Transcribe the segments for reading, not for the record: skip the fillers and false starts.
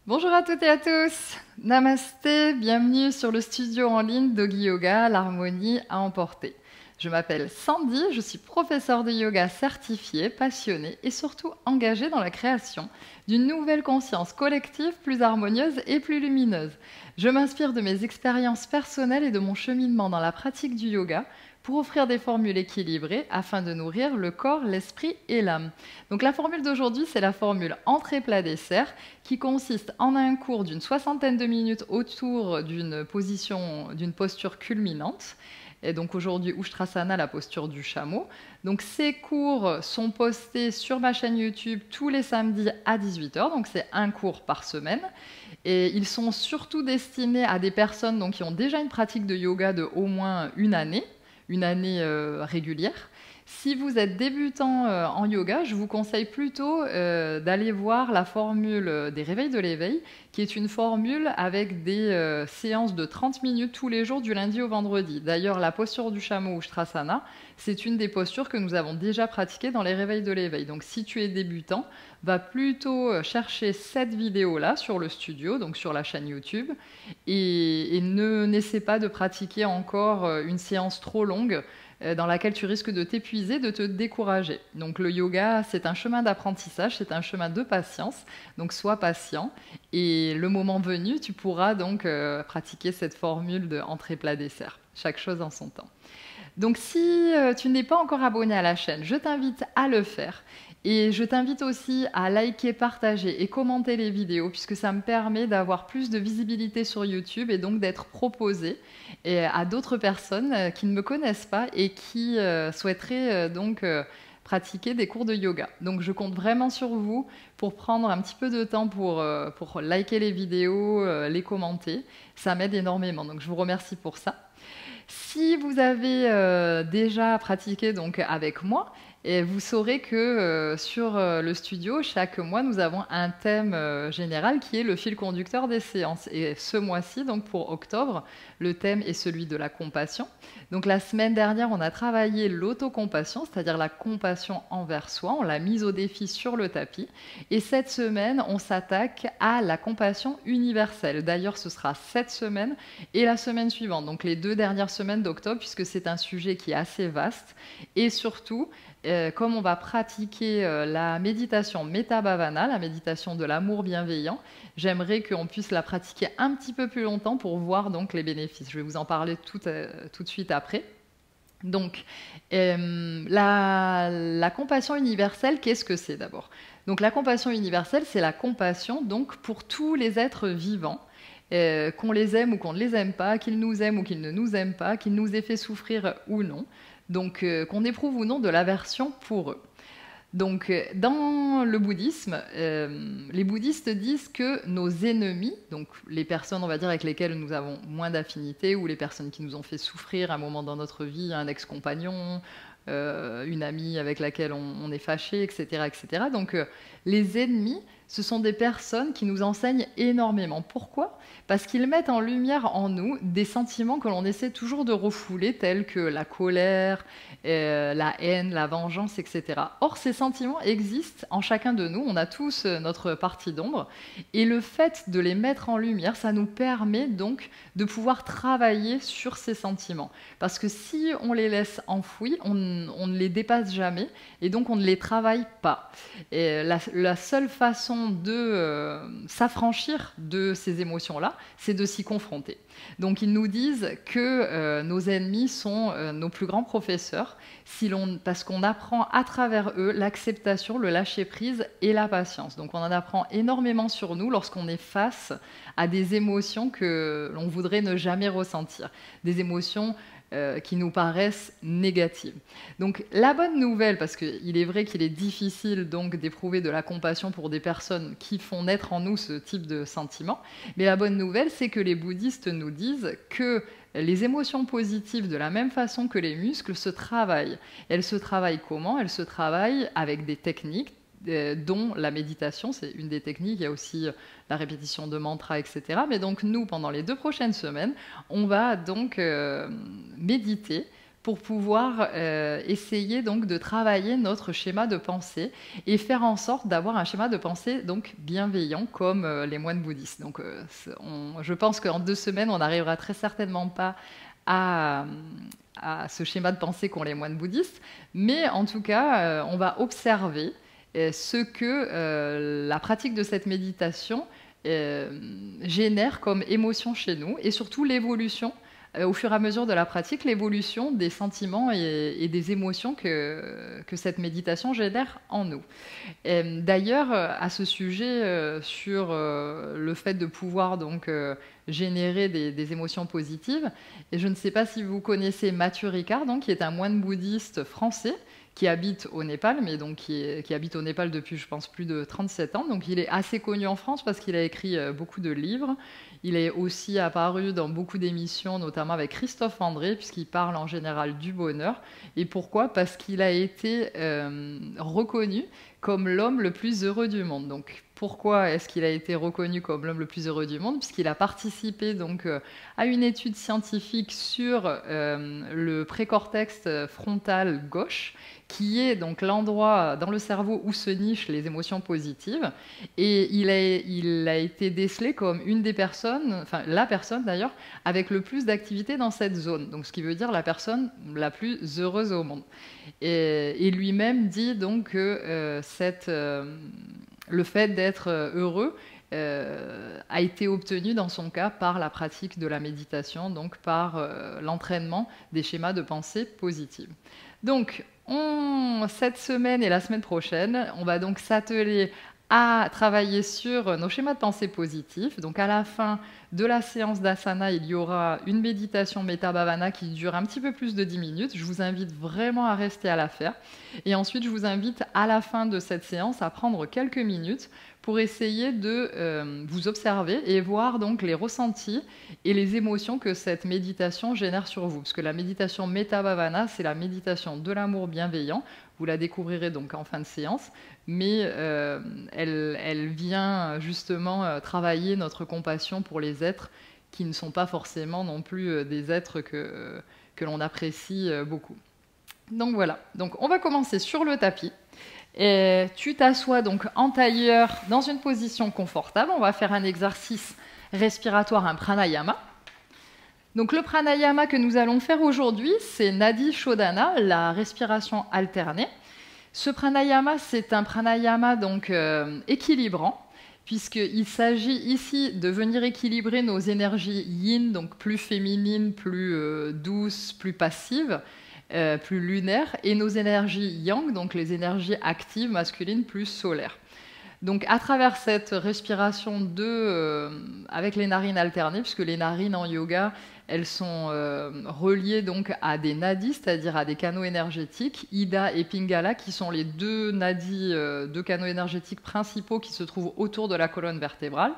Bonjour à toutes et à tous. Namasté, bienvenue sur le studio en ligne Doggy Yoga, l'harmonie à emporter. Je m'appelle Sandy, je suis professeure de yoga certifiée, passionnée et surtout engagée dans la création d'une nouvelle conscience collective plus harmonieuse et plus lumineuse. Je m'inspire de mes expériences personnelles et de mon cheminement dans la pratique du yoga pour offrir des formules équilibrées afin de nourrir le corps, l'esprit et l'âme. Donc la formule d'aujourd'hui, c'est la formule entrée plat dessert qui consiste en un cours d'une soixantaine de minutes autour d'une posture culminante. Et donc aujourd'hui, Ushtrasana, la posture du chameau. Donc ces cours sont postés sur ma chaîne YouTube tous les samedis à 18 h. Donc c'est un cours par semaine. Et ils sont surtout destinés à des personnes donc, qui ont déjà une pratique de yoga de au moins une année régulière. Si vous êtes débutant en yoga, je vous conseille plutôt d'aller voir la formule des réveils de l'éveil, qui est une formule avec des séances de 30 minutes tous les jours du lundi au vendredi. D'ailleurs, la posture du chameau ou Ushtrasana, c'est une des postures que nous avons déjà pratiquées dans les réveils de l'éveil. Donc si tu es débutant, va plutôt chercher cette vidéo-là sur le studio, donc sur la chaîne YouTube, et n'essaie pas de pratiquer encore une séance trop longue dans laquelle tu risques de t'épuiser, de te décourager. Donc le yoga, c'est un chemin d'apprentissage, c'est un chemin de patience, donc sois patient, et le moment venu, tu pourras donc pratiquer cette formule de entrée plat dessert, chaque chose en son temps. Donc si tu n'es pas encore abonné à la chaîne, je t'invite à le faire. Et je t'invite aussi à liker, partager et commenter les vidéos puisque ça me permet d'avoir plus de visibilité sur YouTube et donc d'être proposé à d'autres personnes qui ne me connaissent pas et qui souhaiteraient pratiquer des cours de yoga. Donc je compte vraiment sur vous pour prendre un petit peu de temps pour liker les vidéos, les commenter. Ça m'aide énormément, donc je vous remercie pour ça. Si vous avez déjà pratiqué donc avec moi, et vous saurez que sur le studio, chaque mois, nous avons un thème général qui est le fil conducteur des séances. Et ce mois-ci, donc pour octobre, le thème est celui de la compassion. Donc la semaine dernière, on a travaillé l'autocompassion, c'est-à-dire la compassion envers soi. On l'a mise au défi sur le tapis. Et cette semaine, on s'attaque à la compassion universelle. D'ailleurs, ce sera cette semaine et la semaine suivante, donc les 2 dernières semaines d'octobre, puisque c'est un sujet qui est assez vaste. Et surtout, comme on va pratiquer la méditation Metta Bhavana, la méditation de l'amour bienveillant, j'aimerais qu'on puisse la pratiquer un petit peu plus longtemps pour voir donc les bénéfices. Je vais vous en parler tout de suite après. Donc, la compassion universelle, qu'est-ce que c'est d'abord? Donc, la compassion universelle, c'est la compassion donc pour tous les êtres vivants, qu'on les aime ou qu'on ne les aime pas, qu'ils nous aiment ou qu'ils ne nous aiment pas, qu'ils nous aient fait souffrir ou non, donc qu'on éprouve ou non de l'aversion pour eux. Donc, dans le bouddhisme, les bouddhistes disent que nos ennemis, donc les personnes, on va dire, avec lesquelles nous avons moins d'affinité, ou les personnes qui nous ont fait souffrir à un moment dans notre vie, un ex-compagnon, une amie avec laquelle on est fâché, etc., etc. Donc, les ennemis, ce sont des personnes qui nous enseignent énormément. Pourquoi? Parce qu'ils mettent en lumière en nous des sentiments que l'on essaie toujours de refouler, tels que la colère, la haine, la vengeance, etc. Or, ces sentiments existent en chacun de nous. On a tous notre partie d'ombre. Et le fait de les mettre en lumière, ça nous permet donc de pouvoir travailler sur ces sentiments. Parce que si on les laisse enfouis, on ne les dépasse jamais et donc on ne les travaille pas. Et la seule façon de s'affranchir de ces émotions-là, c'est de s'y confronter. Donc ils nous disent que nos ennemis sont nos plus grands professeurs, parce qu'on apprend à travers eux l'acceptation, le lâcher-prise et la patience. Donc on en apprend énormément sur nous lorsqu'on est face à des émotions que l'on voudrait ne jamais ressentir, des émotions qui nous paraissent négatives. Donc la bonne nouvelle, parce qu'il est vrai qu'il est difficile donc d'éprouver de la compassion pour des personnes qui font naître en nous ce type de sentiment, mais la bonne nouvelle, c'est que les bouddhistes nous disent que les émotions positives, de la même façon que les muscles, se travaillent. Elles se travaillent comment? Elles se travaillent avec des techniques, dont la méditation, c'est une des techniques, il y a aussi la répétition de mantras, etc. Mais donc nous, pendant les 2 prochaines semaines, on va donc méditer pour pouvoir essayer donc de travailler notre schéma de pensée et faire en sorte d'avoir un schéma de pensée donc bienveillant comme les moines bouddhistes. Donc je pense qu'en 2 semaines, on n'arrivera très certainement pas à ce schéma de pensée qu'ont les moines bouddhistes, mais en tout cas, on va observer ce que la pratique de cette méditation génère comme émotion chez nous, et surtout l'évolution, au fur et à mesure de la pratique, l'évolution des sentiments et des émotions que cette méditation génère en nous. D'ailleurs, à ce sujet, sur le fait de pouvoir donc générer des émotions positives, et je ne sais pas si vous connaissez Mathieu Ricard, donc, qui est un moine bouddhiste français, qui habite au Népal, mais donc qui habite au Népal depuis, je pense, plus de 37 ans. Donc il est assez connu en France parce qu'il a écrit beaucoup de livres. Il est aussi apparu dans beaucoup d'émissions, notamment avec Christophe André, puisqu'il parle en général du bonheur. Et pourquoi ? Parce qu'il a été reconnu comme l'homme le plus heureux du monde. Donc pourquoi est-ce qu'il a été reconnu comme l'homme le plus heureux du monde ? Puisqu'il a participé donc à une étude scientifique sur le précortex frontal gauche, qui est donc l'endroit dans le cerveau où se nichent les émotions positives. Et il a été décelé comme une des personnes, enfin la personne d'ailleurs, avec le plus d'activité dans cette zone. Donc ce qui veut dire la personne la plus heureuse au monde. Et lui-même dit donc que le fait d'être heureux a été obtenu dans son cas par la pratique de la méditation, donc par l'entraînement des schémas de pensée positive. Donc, cette semaine et la semaine prochaine, on va donc s'atteler à travailler sur nos schémas de pensée positifs. Donc à la fin de la séance d'asana, il y aura une méditation Metta Bhavana qui dure un petit peu plus de 10 minutes. Je vous invite vraiment à rester à la faire. Et ensuite, je vous invite à la fin de cette séance à prendre quelques minutes pour essayer de vous observer et voir donc les ressentis et les émotions que cette méditation génère sur vous. Parce que la méditation Metta Bhavana, c'est la méditation de l'amour bienveillant. Vous la découvrirez donc en fin de séance, mais elle vient justement travailler notre compassion pour les êtres qui ne sont pas forcément non plus des êtres que l'on apprécie beaucoup. Donc voilà, donc on va commencer sur le tapis. Et tu t'assois donc en tailleur dans une position confortable. On va faire un exercice respiratoire, un pranayama. Donc le pranayama que nous allons faire aujourd'hui, c'est Nadi Shodhana, la respiration alternée. Ce pranayama, c'est un pranayama donc équilibrant, puisqu'il s'agit ici de venir équilibrer nos énergies yin, donc plus féminines, plus douces, plus passives, plus lunaires, et nos énergies yang, donc les énergies actives, masculines, plus solaires. Donc à travers cette respiration avec les narines alternées, puisque les narines en yoga, elles sont reliées donc à des nadis, c'est-à-dire à des canaux énergétiques, Ida et Pingala, qui sont les deux nadis, deux canaux énergétiques principaux qui se trouvent autour de la colonne vertébrale.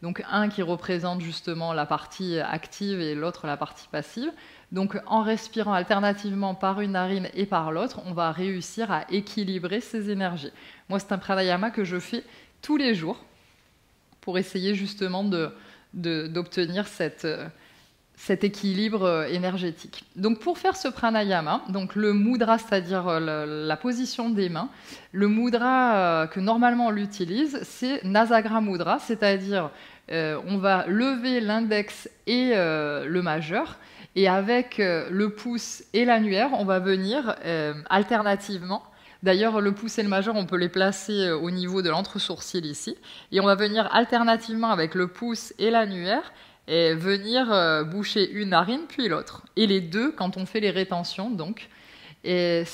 Donc un qui représente justement la partie active et l'autre la partie passive. Donc en respirant alternativement par une narine et par l'autre, on va réussir à équilibrer ces énergies. Moi, c'est un pranayama que je fais tous les jours pour essayer justement d'obtenir cet équilibre énergétique. Donc pour faire ce pranayama, donc le mudra, c'est-à-dire la position des mains, le mudra que normalement on l'utilise, c'est Nasagra Mudra, c'est-à-dire on va lever l'index et le majeur, et avec le pouce et l'annulaire, on va venir alternativement. D'ailleurs, le pouce et le majeur, on peut les placer au niveau de l'entre-sourcil ici. Et on va venir alternativement avec le pouce et l'annulaire et venir boucher une narine puis l'autre. Et les deux quand on fait les rétentions. Donc. Et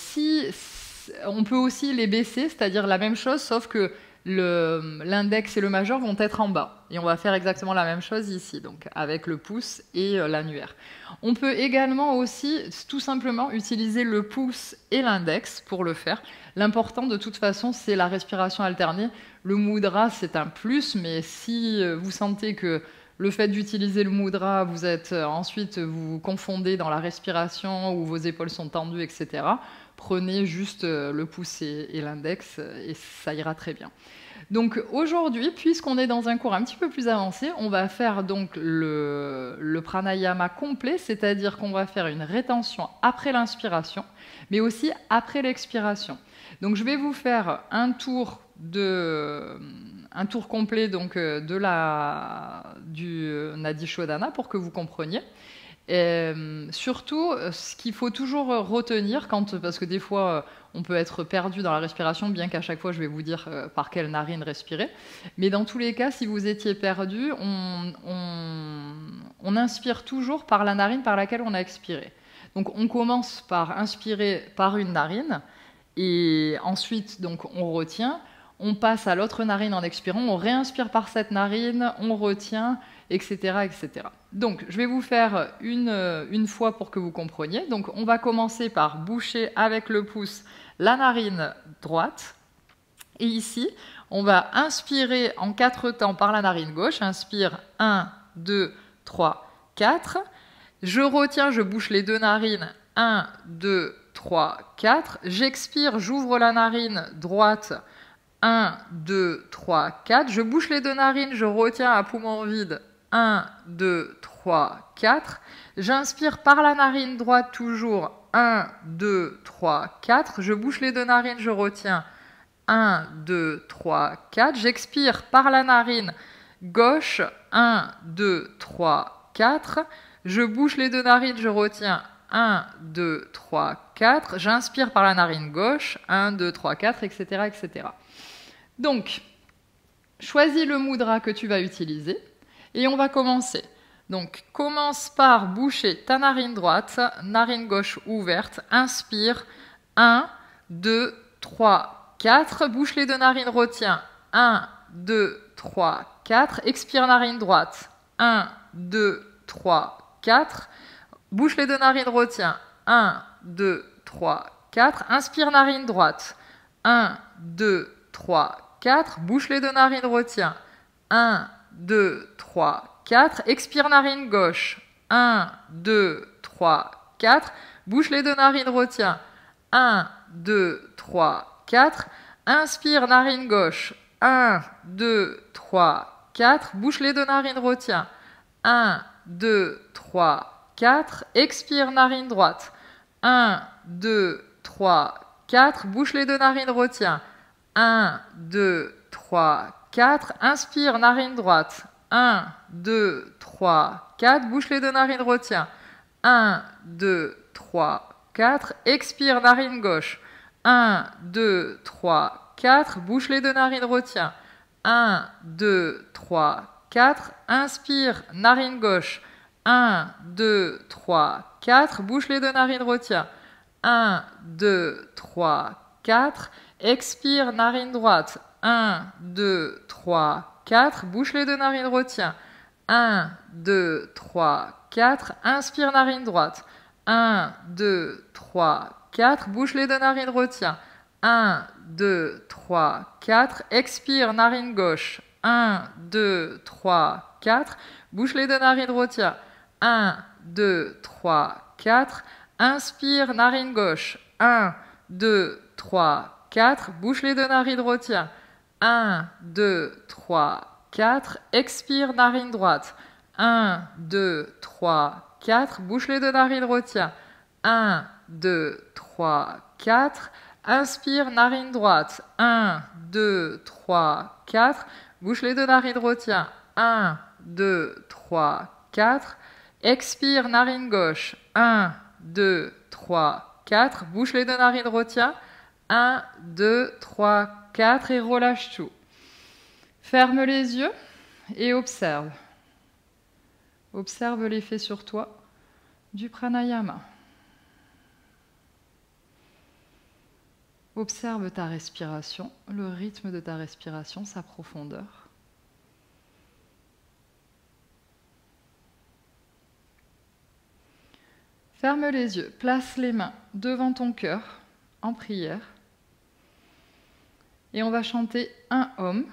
on peut aussi les baisser, c'est-à-dire la même chose, sauf que l'index et le majeur vont être en bas. Et on va faire exactement la même chose ici, donc avec le pouce et l'annulaire. On peut également aussi tout simplement utiliser le pouce et l'index pour le faire. L'important de toute façon, c'est la respiration alternée. Le mudra, c'est un plus, mais si vous sentez que le fait d'utiliser le mudra, ensuite vous vous confondez dans la respiration ou vos épaules sont tendues, etc., prenez juste le pouce et l'index et ça ira très bien. Donc aujourd'hui, puisqu'on est dans un cours un petit peu plus avancé, on va faire donc le pranayama complet, c'est-à-dire qu'on va faire une rétention après l'inspiration, mais aussi après l'expiration. Donc je vais vous faire un tour complet donc, du Nadi Shodhana pour que vous compreniez. Et, surtout, ce qu'il faut toujours retenir, parce que des fois, on peut être perdu dans la respiration, bien qu'à chaque fois, je vais vous dire par quelle narine respirer. Mais dans tous les cas, si vous étiez perdu, on inspire toujours par la narine par laquelle on a expiré. Donc, on commence par inspirer par une narine, et ensuite, donc, on retient. On passe à l'autre narine en expirant, on réinspire par cette narine, on retient, etc., etc. Donc, je vais vous faire une fois pour que vous compreniez. Donc, on va commencer par boucher avec le pouce la narine droite. Et ici, on va inspirer en 4 temps par la narine gauche. Inspire 1, 2, 3, 4. Je retiens, je bouche les 2 narines. 1, 2, 3, 4. J'expire, j'ouvre la narine droite. 1, 2, 3, 4. Je bouche les 2 narines, je retiens à poumon vide. 1, 2, 3, 4. J'inspire par la narine droite toujours. 1, 2, 3, 4. Je bouche les 2 narines, je retiens. 1, 2, 3, 4. J'expire par la narine gauche. 1, 2, 3, 4. Je bouche les 2 narines, je retiens. 1, 2, 3, 4. J'inspire par la narine gauche. 1, 2, 3, 4, etc., etc. Donc, choisis le mudra que tu vas utiliser et on va commencer. Donc, commence par boucher ta narine droite, narine gauche ouverte. Inspire. 1, 2, 3, 4. Bouche les 2 narines, retiens. 1, 2, 3, 4. Expire narine droite. 1, 2, 3, 4. Bouche les 2 narines, retiens. 1, 2, 3, 4. Inspire narine droite. 1, 2, 3, 4. Bouche les 2 narines, retiens. 1, 2, 3, 4. Expire narine gauche. 1, 2, 3, 4. Bouche les 2 narines, retiens. 1, 2, 3, 4. Inspire narine gauche. 1, 2, 3, 4. Bouche les 2 narines, retiens. 1, 2, 3, 4. Expire narine droite. 1, 2, 3, 4. Bouche les 2 narines, retiens. 1, 2, 3, 4. Inspire, narine droite. 1, 2, 3, 4. Bouche les 2 narines, retiens. 1, 2, 3, 4. Expire, narine gauche. 1, 2, 3, 4. Bouche les 2 narines, retiens. 1, 2, 3, 4. Inspire, narine gauche. 1, 2, 3, 4. Bouche les 2 narines, retiens. 1, 2, 3, 4. Expire, narine droite. 1, 2, 3, 4. Bouche les 2 narines, retiens. 1, 2, 3, 4. Inspire, narine droite. 1, 2, 3, 4. Bouche les 2 narines, retiens. 1, 2, 3, 4. Expire, narine gauche. 1, 2, 3, 4. Bouche les 2 narines, retiens. 1, 2, 3, 4. Inspire, narine gauche. 1, 2, 3, 4. Bouche les 2 narines, retiens. 1, 2, 3, 4. Expire, narine droite. 1, 2, 3, 4. Bouche les 2 narines, retiens. 1, 2, 3, 4. Inspire, narine droite. 1, 2, 3, 4. Bouche les 2 narines, retiens. 1, 2, 3, 4. Expire, narine gauche. 1, 2, 3, 4. Bouche les 2 narines, retiens. 1, 2, 3, 4 et relâche tout. Ferme les yeux et observe. Observe l'effet sur toi du pranayama. Observe ta respiration, le rythme de ta respiration, sa profondeur. Ferme les yeux, place les mains devant ton cœur en prière. Et on va chanter un Om.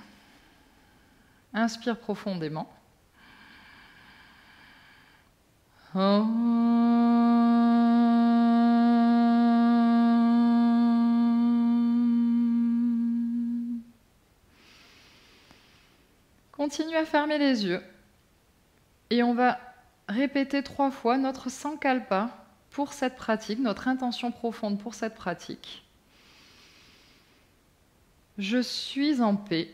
Inspire profondément. Om. Continue à fermer les yeux. Et on va répéter 3 fois notre sankalpa pour cette pratique, notre intention profonde pour cette pratique. Je suis en paix.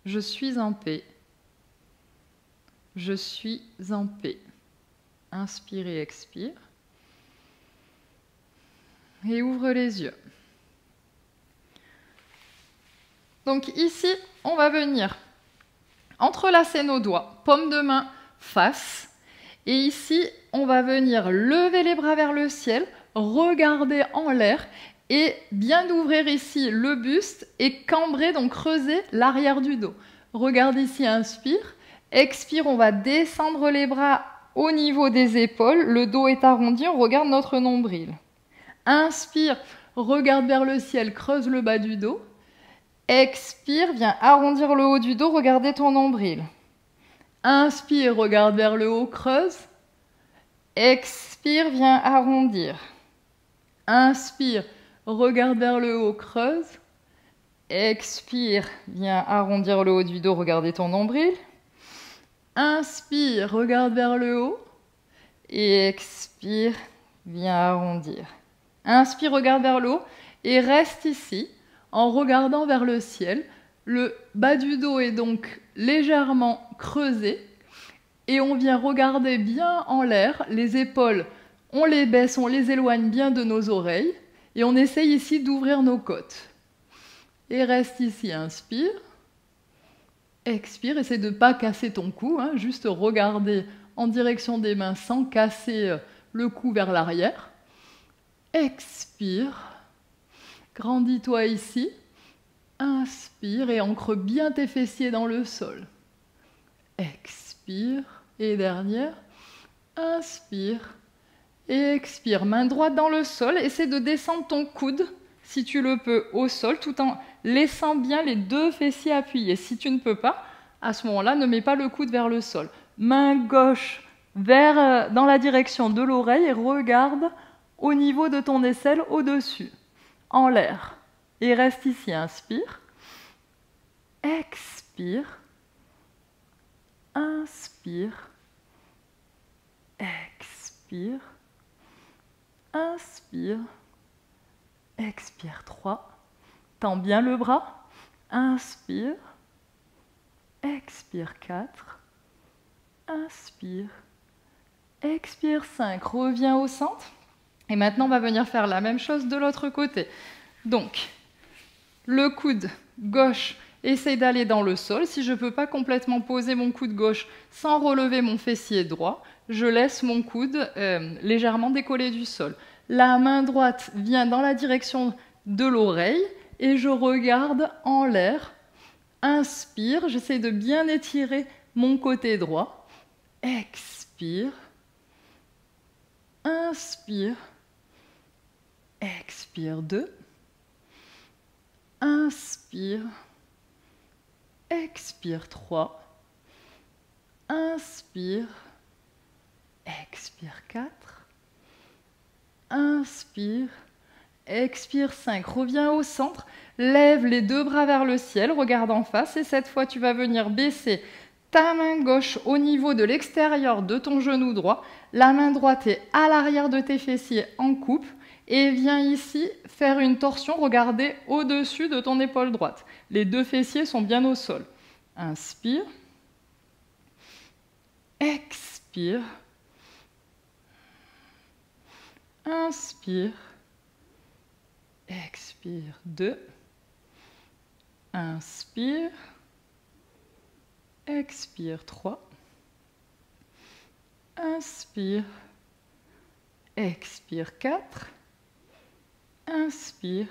Je suis en paix. Je suis en paix. Inspire et expire. Et ouvre les yeux. Donc ici, on va venir entrelacer nos doigts, paume de main, face. Et ici, on va venir lever les bras vers le ciel, regarder en l'air et bien ouvrir ici le buste et cambrer, donc creuser l'arrière du dos. Regarde ici, inspire. Expire, on va descendre les bras au niveau des épaules. Le dos est arrondi, on regarde notre nombril. Inspire, regarde vers le ciel, creuse le bas du dos. Expire, viens arrondir le haut du dos, regardez ton nombril. Inspire, regarde vers le haut, creuse. Expire, viens arrondir. Inspire, regarde vers le haut, creuse. Expire, viens arrondir le haut du dos, regardez ton nombril. Inspire, regarde vers le haut. Et expire, viens arrondir. Inspire, regarde vers le haut et reste ici en regardant vers le ciel. Le bas du dos est donc légèrement creusé et on vient regarder bien en l'air. Les épaules, on les baisse, on les éloigne bien de nos oreilles et on essaye ici d'ouvrir nos côtes. Et reste ici, inspire. Expire, essaie de ne pas casser ton cou, hein, juste regarder en direction des mains sans casser le cou vers l'arrière. Expire, grandis-toi ici, inspire et ancre bien tes fessiers dans le sol. Expire et dernière, inspire et expire. Main droite dans le sol, essaie de descendre ton coude, si tu le peux, au sol, tout en laissant bien les 2 fessiers appuyés. Si tu ne peux pas, à ce moment-là, ne mets pas le coude vers le sol. Main gauche dans la direction de l'oreille et regarde au niveau de ton aisselle au-dessus, en l'air. Et reste ici, inspire. Expire. Inspire. Expire. Inspire. Expire 3. Tends bien le bras. Inspire. Expire 4. Inspire. Expire 5. Reviens au centre. Et maintenant, on va venir faire la même chose de l'autre côté. Donc, le coude gauche, essaye d'aller dans le sol. Si je ne peux pas complètement poser mon coude gauche sans relever mon fessier droit, je laisse mon coude légèrement décollé du sol. La main droite vient dans la direction de l'oreille et je regarde en l'air. Inspire, j'essaie de bien étirer mon côté droit. Expire. Inspire. Expire 2. Inspire. Expire 3. Inspire. Expire 4. Inspire. Expire 5. Reviens au centre. Lève les 2 bras vers le ciel. Regarde en face. Et cette fois, tu vas venir baisser ta main gauche au niveau de l'extérieur de ton genou droit. La main droite est à l'arrière de tes fessiers en coupe. Et viens ici faire une torsion, regarder au-dessus de ton épaule droite. Les 2 fessiers sont bien au sol. Inspire. Expire. Inspire. Expire 2. Inspire. Expire 3. Inspire. Expire 4. Inspire.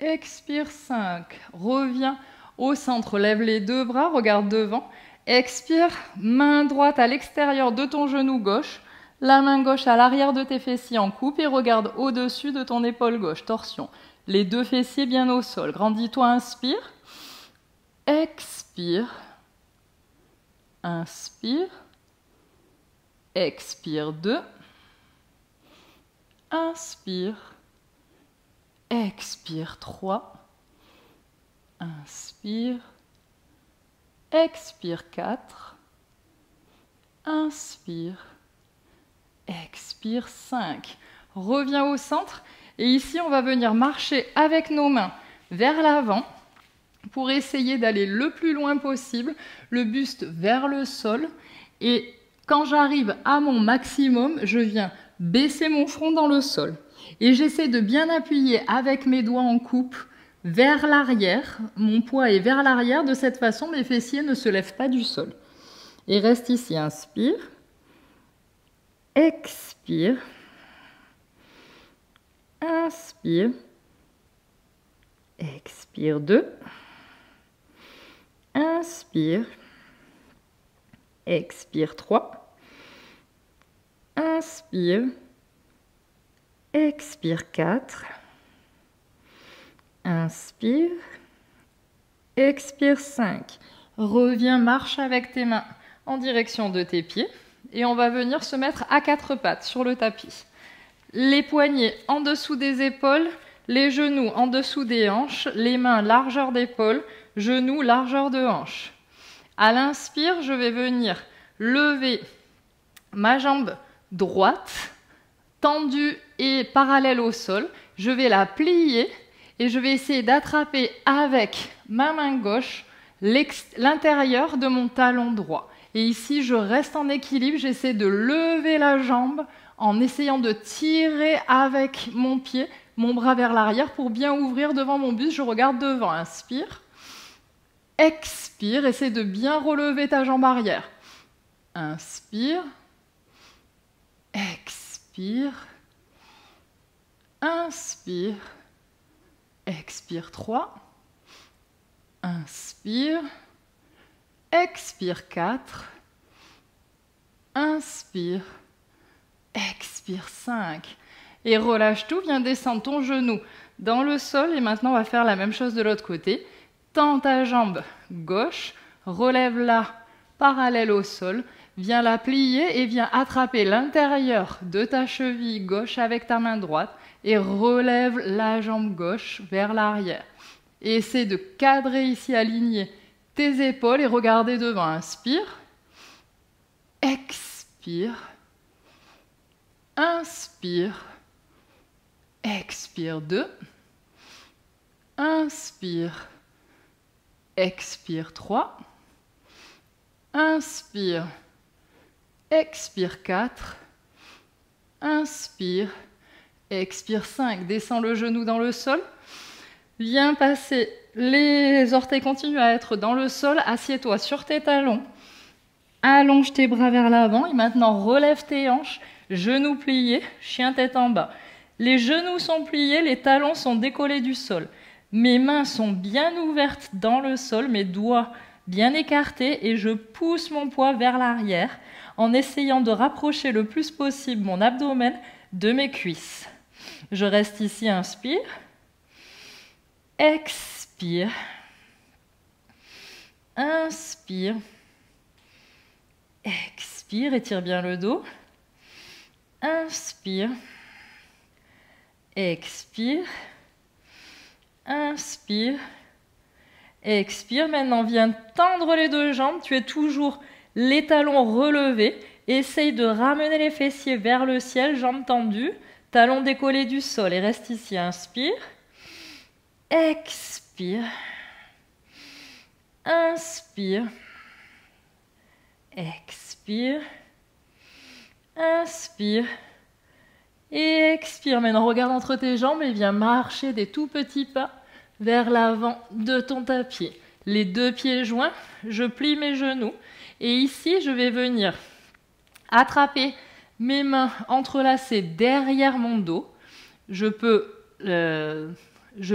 Expire 5. Reviens au centre. Lève les 2 bras, regarde devant. Expire, main droite à l'extérieur de ton genou gauche. La main gauche à l'arrière de tes fessiers en coupe et regarde au-dessus de ton épaule gauche. Torsion. Les 2 fessiers bien au sol. Grandis-toi, inspire. Expire. Inspire. Expire 2. Inspire. Expire 3. Inspire. expire 4, inspire, expire 5. Reviens au centre et ici on va venir marcher avec nos mains vers l'avant pour essayer d'aller le plus loin possible, le buste vers le sol. Et quand j'arrive à mon maximum, je viens baisser mon front dans le sol. Et j'essaie de bien appuyer avec mes doigts en coupe vers l'arrière. Mon poids est vers l'arrière. De cette façon, mes fessiers ne se lèvent pas du sol. Et reste ici. Inspire. Expire. Inspire. Expire 2. Inspire. Expire 3. Inspire. Expire 4. Inspire. Expire 5. Reviens, marche avec tes mains en direction de tes pieds. Et on va venir se mettre à 4 pattes sur le tapis. Les poignets en dessous des épaules, les genoux en dessous des hanches, les mains largeur d'épaule, genoux largeur de hanche. À l'inspire, je vais venir lever ma jambe droite, tendue et parallèle au sol. Je vais la plier et je vais essayer d'attraper avec ma main gauche l'intérieur de mon talon droit. Et ici, je reste en équilibre, j'essaie de lever la jambe en essayant de tirer avec mon pied, mon bras vers l'arrière pour bien ouvrir devant mon buste. Je regarde devant, inspire, expire, essaie de bien relever ta jambe arrière. Inspire, expire, inspire, expire 3, inspire, expire 4, inspire, expire 5. Et relâche tout, viens descendre ton genou dans le sol. Et maintenant, on va faire la même chose de l'autre côté. Tends ta jambe gauche, relève-la parallèle au sol, viens la plier et viens attraper l'intérieur de ta cheville gauche avec ta main droite et relève la jambe gauche vers l'arrière. Et essaie de cadrer ici, aligner tes épaules et regarder devant. Inspire, expire, inspire, expire 2, inspire, expire 3, inspire, expire 4, inspire, expire 5. Descends le genou dans le sol. Viens passer, les orteils continuent à être dans le sol. Assieds-toi sur tes talons. Allonge tes bras vers l'avant et maintenant relève tes hanches. Genoux pliés, chien tête en bas. Les genoux sont pliés, les talons sont décollés du sol. Mes mains sont bien ouvertes dans le sol, mes doigts bien écartés et je pousse mon poids vers l'arrière en essayant de rapprocher le plus possible mon abdomen de mes cuisses. Je reste ici, inspire, expire, inspire, expire, étire bien le dos, inspire, expire, inspire, expire. Maintenant, viens tendre les deux jambes. Tu es toujours les talons relevés. Essaye de ramener les fessiers vers le ciel, jambes tendues, talons décollés du sol. Et reste ici. Inspire, expire, inspire, expire, inspire. Et expire. Maintenant, regarde entre tes jambes et viens marcher des tout petits pas vers l'avant de ton tapis. Les deux pieds joints, je plie mes genoux. Et ici, je vais venir attraper mes mains entrelacées derrière mon dos. Je peux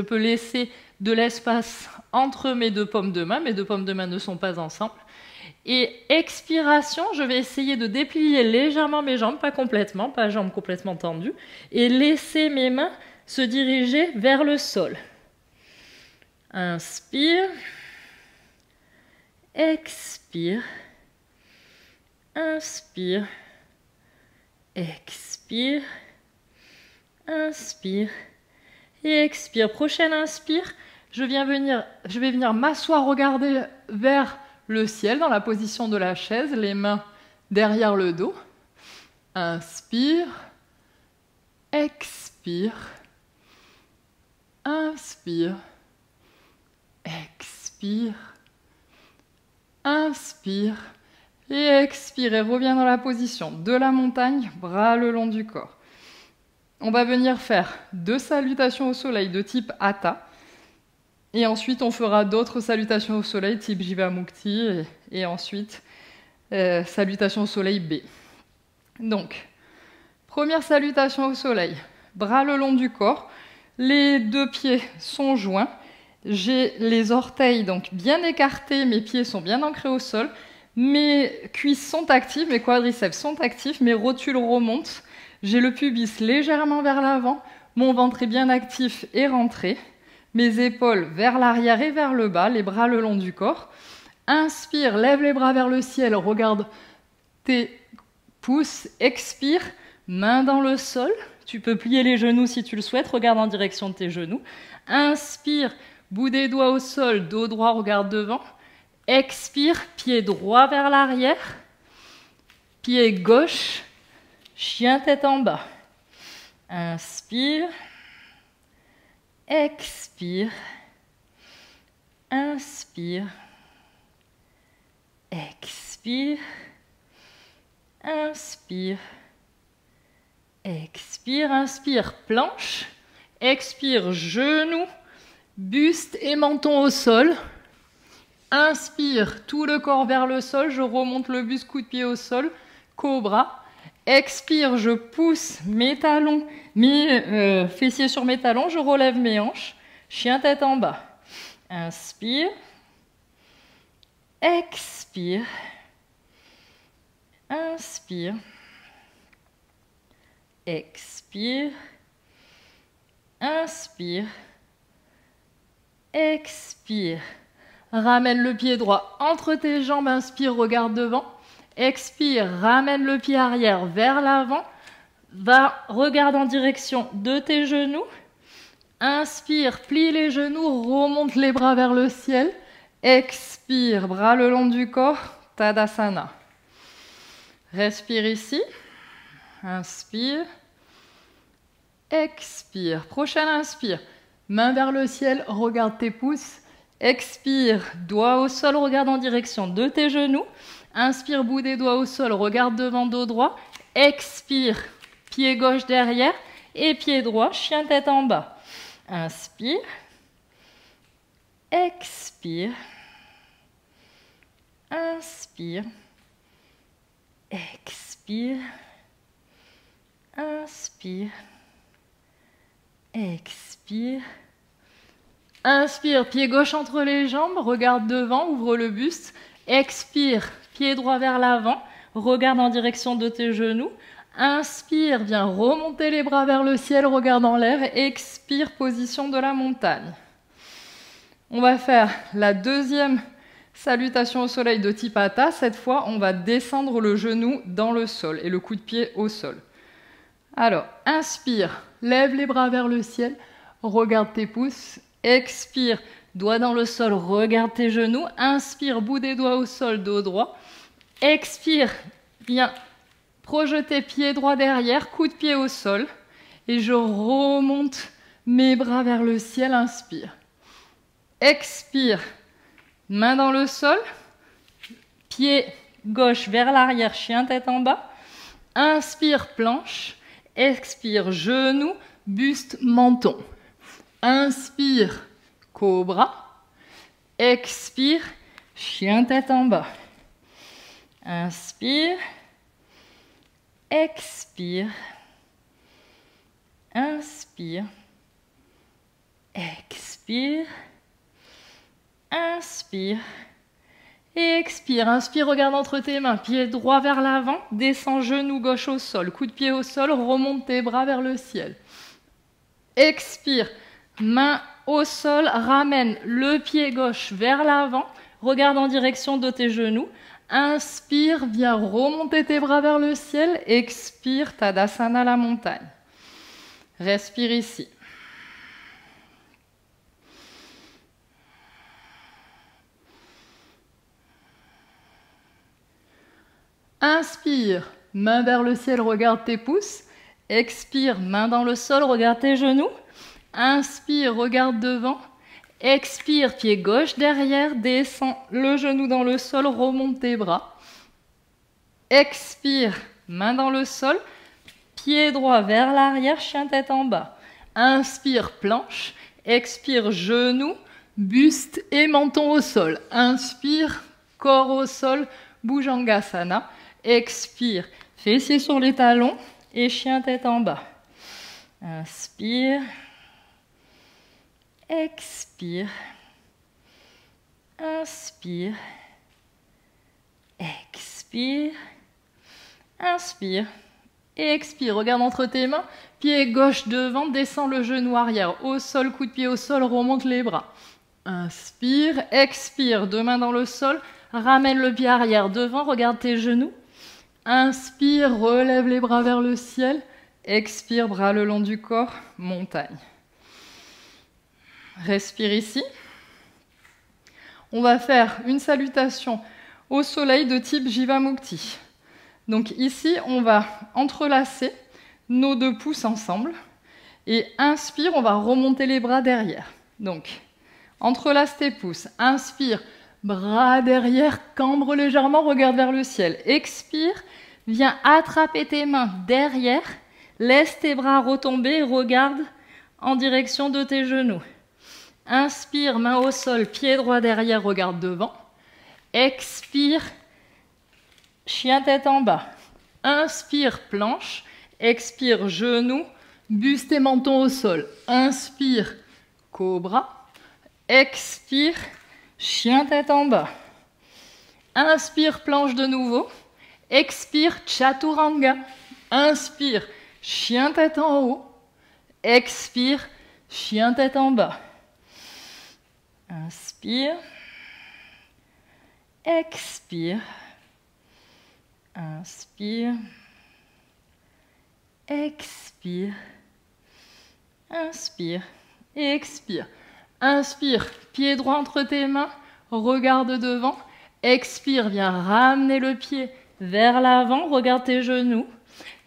laisser de l'espace entre mes deux paumes de main. Mes deux paumes de main ne sont pas ensemble. Et expiration, je vais essayer de déplier légèrement mes jambes, pas complètement, pas jambes complètement tendues, et laisser mes mains se diriger vers le sol. Inspire, expire, inspire, expire, inspire et expire. Prochaine inspire, je vais venir m'asseoir, regarder vers le ciel dans la position de la chaise, les mains derrière le dos. Inspire, expire, inspire, expire, inspire et expire. Et reviens dans la position de la montagne, bras le long du corps. On va venir faire 2 salutations au soleil de type Hatha. Et ensuite, on fera d'autres salutations au soleil type Jivamukti et ensuite salutations au soleil B. Donc, première salutation au soleil, bras le long du corps, les 2 pieds sont joints, j'ai les orteils donc bien écartés, mes pieds sont bien ancrés au sol, mes cuisses sont actives, mes quadriceps sont actifs, mes rotules remontent, j'ai le pubis légèrement vers l'avant, mon ventre est bien actif et rentré, mes épaules vers l'arrière et vers le bas, les bras le long du corps. Inspire, lève les bras vers le ciel, regarde tes pouces, expire, main dans le sol. Tu peux plier les genoux si tu le souhaites, regarde en direction de tes genoux. Inspire, bout des doigts au sol, dos droit, regarde devant. Expire, pied droit vers l'arrière, pied gauche, chien tête en bas. Inspire, expire, inspire, expire, inspire, expire, inspire, planche, expire, genou, buste et menton au sol. Inspire, tout le corps vers le sol, je remonte le buste, coup de pied au sol, cobra. Expire, je pousse mes talons, mes fessiers sur mes talons, je relève mes hanches, chien tête en bas. Inspire, expire, inspire, expire, inspire, expire. Ramène le pied droit entre tes jambes, inspire, regarde devant. Expire, ramène le pied arrière vers l'avant. Regarde en direction de tes genoux. Inspire, plie les genoux, remonte les bras vers le ciel. Expire, bras le long du corps, Tadasana. Respire ici. Inspire. Expire. Prochaine inspire. Main vers le ciel, regarde tes pouces. Expire, doigts au sol, regarde en direction de tes genoux. Inspire, bout des doigts au sol, regarde devant, dos droit. Expire, pied gauche derrière et pied droit, chien tête en bas. Inspire, expire, inspire, expire, inspire, expire. Inspire, pied gauche entre les jambes, regarde devant, ouvre le buste. Expire, pied droit vers l'avant, regarde en direction de tes genoux. Inspire, viens remonter les bras vers le ciel, regarde en l'air. Expire, position de la montagne. On va faire la deuxième salutation au soleil de type Hatha. Cette fois, on va descendre le genou dans le sol et le coup de pied au sol. Alors, inspire, lève les bras vers le ciel, regarde tes pouces. Expire, doigts dans le sol, regarde tes genoux. Inspire, bout des doigts au sol, dos droit. Expire, viens projeter pied droit derrière, coup de pied au sol. Et je remonte mes bras vers le ciel, inspire. Expire, main dans le sol. Pied gauche vers l'arrière, chien tête en bas. Inspire, planche. Expire, genou, buste, menton. Inspire, cobra. Expire, chien tête en bas. Inspire. Expire. Inspire. Expire. Inspire. Et expire. Inspire, regarde entre tes mains. Pied droit vers l'avant. Descends genou gauche au sol. Coup de pied au sol. Remonte tes bras vers le ciel. Expire. Main au sol, ramène le pied gauche vers l'avant, regarde en direction de tes genoux. Inspire, viens remonter tes bras vers le ciel. Expire, Tadasana, la montagne. Respire ici. Inspire, main vers le ciel, regarde tes pouces. Expire, main dans le sol, regarde tes genoux. Inspire, regarde devant. Expire, pied gauche derrière, descends le genou dans le sol, remonte tes bras. Expire, main dans le sol, pied droit vers l'arrière, chien tête en bas. Inspire, planche. Expire, genou, buste et menton au sol. Inspire, corps au sol, Bhujangasana. Expire, fessiers sur les talons et chien tête en bas. Inspire. Expire. Inspire. Expire. Inspire. Et expire. Regarde entre tes mains. Pied gauche devant, descends le genou arrière. Au sol, coup de pied au sol, remonte les bras. Inspire. Expire. Deux mains dans le sol. Ramène le pied arrière devant. Regarde tes genoux. Inspire. Relève les bras vers le ciel. Expire. Bras le long du corps. Montagne. Respire ici. On va faire une salutation au soleil de type Jivamukti. Donc ici, on va entrelacer nos deux pouces ensemble. Et inspire, on va remonter les bras derrière. Donc, entrelace tes pouces. Inspire, bras derrière, cambre légèrement, regarde vers le ciel. Expire, viens attraper tes mains derrière. Laisse tes bras retomber, regarde en direction de tes genoux. Inspire, main au sol, pied droit derrière, regarde devant. Expire, chien tête en bas. Inspire, planche. Expire, genou, buste et menton au sol. Inspire, cobra. Expire, chien tête en bas. Inspire, planche de nouveau. Expire, chaturanga. Inspire, chien tête en haut. Expire, chien tête en bas. Inspire. Expire. Inspire. Expire. Inspire. Et expire. Inspire. Pied droit entre tes mains. Regarde devant. Expire. Viens ramener le pied vers l'avant. Regarde tes genoux.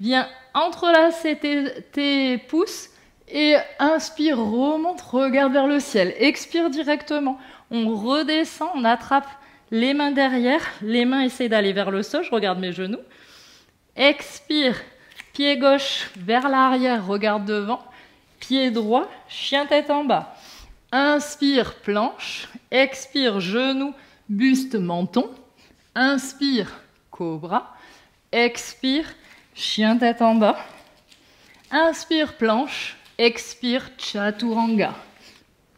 Viens entrelacer tes pouces. Et inspire, remonte, regarde vers le ciel. Expire directement. On redescend, on attrape les mains derrière. Les mains essaient d'aller vers le sol. Je regarde mes genoux. Expire, pied gauche vers l'arrière, regarde devant. Pied droit, chien tête en bas. Inspire, planche. Expire, genou, buste, menton. Inspire, cobra. Expire, chien tête en bas. Inspire, planche. Expire, chaturanga.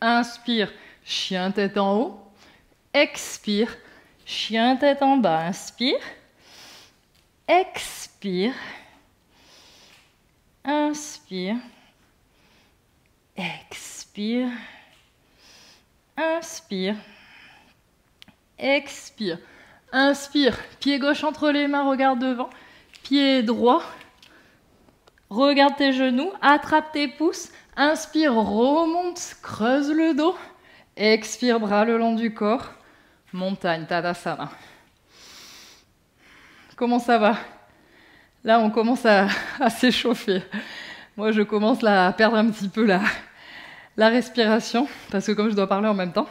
Inspire, chien tête en haut. Expire, chien tête en bas. Inspire. Expire. Inspire. Expire. Inspire. Expire. Inspire. Pied gauche entre les mains, regarde devant. Pied droit. Regarde tes genoux, attrape tes pouces, inspire, remonte, creuse le dos, expire, bras le long du corps, montagne, Tadasana. Comment ça va? Là, on commence à s'échauffer. Moi, je commence là, à perdre un petit peu la respiration, parce que comme je dois parler en même temps.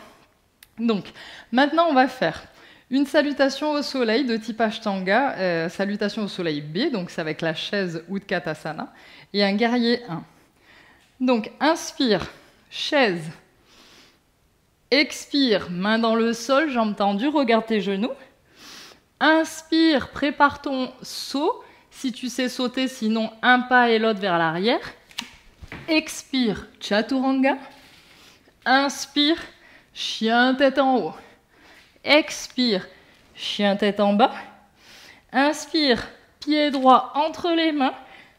Donc, maintenant, on va faire une salutation au soleil de type Ashtanga, salutation au soleil B, donc c'est avec la chaise Utkatasana, et un guerrier 1. Donc, inspire, chaise. Expire, main dans le sol, jambes tendues, regarde tes genoux. Inspire, prépare ton saut, si tu sais sauter, sinon un pas et l'autre vers l'arrière. Expire, chaturanga. Inspire, chien tête en haut. Expire, chien tête en bas. Inspire, pied droit entre les mains.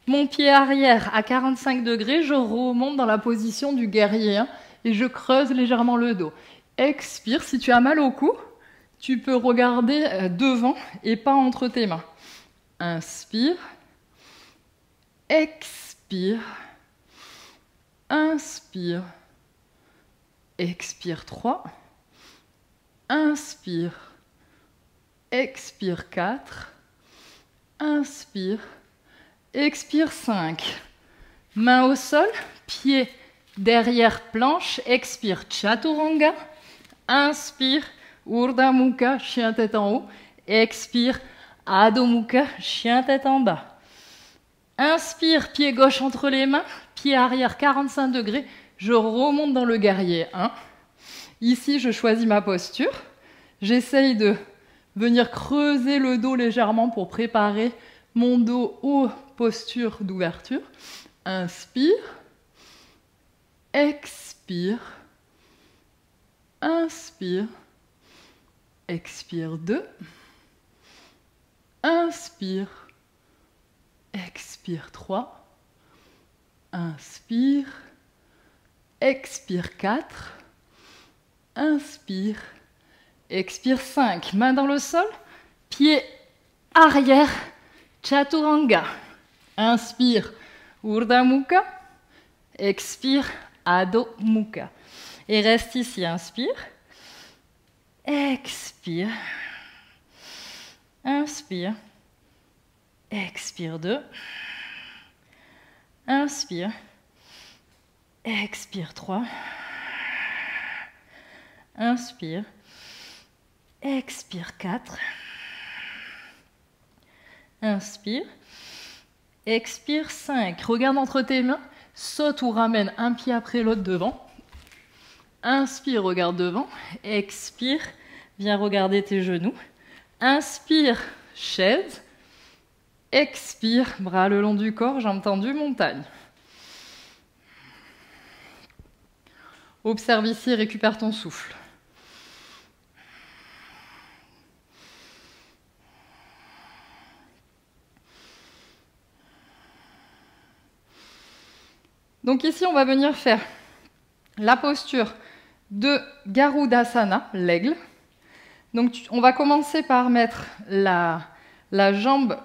Mon pied arrière à 45 degrés, je remonte dans la position du guerrier 1 et je creuse légèrement le dos. Expire, si tu as mal au cou, tu peux regarder devant et pas entre tes mains. Inspire. Expire. Inspire. Expire 3. Inspire. Expire 4. inspire, expire 5. Main au sol, pied derrière planche, expire Chaturanga, inspire, Urdhva Mukha, chien tête en haut, expire, Adho Mukha, chien tête en bas. Inspire, pied gauche entre les mains, pied arrière 45 degrés, je remonte dans le guerrier 1. Ici, je choisis ma posture, j'essaye de venir creuser le dos légèrement pour préparer mon dos aux postures d'ouverture. Inspire, expire, inspire, expire 2, inspire, expire 3, inspire, expire 4, inspire, expire 5. Main dans le sol, pied arrière, Chaturanga. Inspire, Urdhva Mukha, expire, Adho Mukha. Et reste ici, inspire, expire, inspire, expire 2, inspire, expire 3, inspire, expire 4, inspire, expire 5. Regarde entre tes mains, saute ou ramène un pied après l'autre devant. Inspire, regarde devant, expire, viens regarder tes genoux. Inspire, chaise, expire, bras le long du corps, jambes tendues, montagne. Observe ici, récupère ton souffle. Donc ici, on va venir faire la posture de Garudasana, l'aigle. Donc on va commencer par mettre la jambe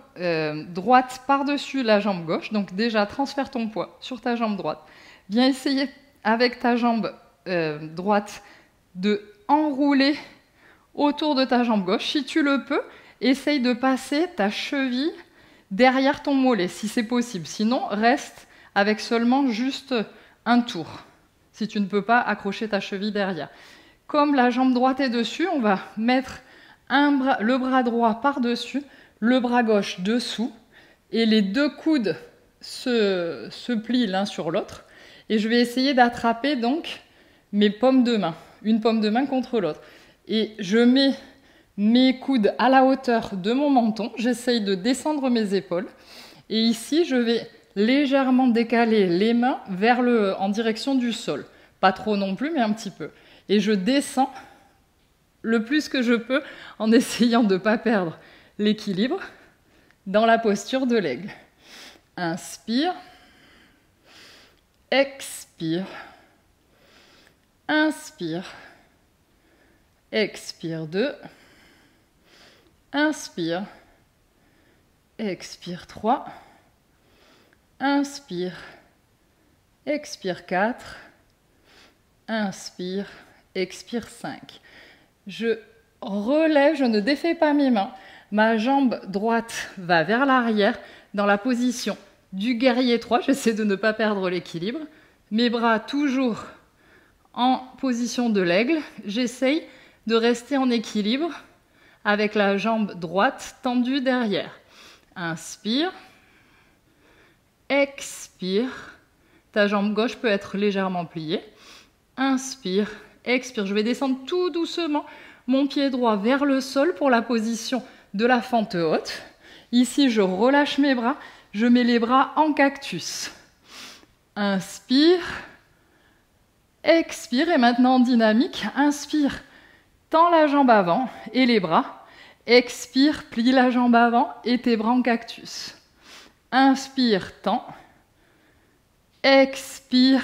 droite par-dessus la jambe gauche. Donc déjà, transfère ton poids sur ta jambe droite. Viens essayer avec ta jambe droite de enrouler autour de ta jambe gauche. Si tu le peux, essaye de passer ta cheville derrière ton mollet, si c'est possible. Sinon, reste avec seulement juste un tour, si tu ne peux pas accrocher ta cheville derrière. Comme la jambe droite est dessus, on va mettre le bras droit par-dessus, le bras gauche dessous, et les deux coudes se plient l'un sur l'autre. Et je vais essayer d'attraper donc mes paumes de main, une paume de main contre l'autre. Et je mets mes coudes à la hauteur de mon menton, j'essaye de descendre mes épaules. Et ici, je vais légèrement décaler les mains en direction du sol. Pas trop non plus, mais un petit peu. Et je descends le plus que je peux en essayant de ne pas perdre l'équilibre dans la posture de l'aigle. Inspire, expire, inspire, expire 2, inspire, expire 3, inspire, expire 4, inspire, expire 5. Je relève, je ne défais pas mes mains. Ma jambe droite va vers l'arrière dans la position du guerrier 3. J'essaie de ne pas perdre l'équilibre. Mes bras toujours en position de l'aigle. J'essaye de rester en équilibre avec la jambe droite tendue derrière. Inspire, expire. Ta jambe gauche peut être légèrement pliée. Inspire, expire. Je vais descendre tout doucement mon pied droit vers le sol pour la position de la fente haute. Ici, je relâche mes bras. Je mets les bras en cactus. Inspire, expire. Et maintenant en dynamique, inspire, tends la jambe avant et les bras. Expire, plie la jambe avant et tes bras en cactus. Inspire, tends. Expire,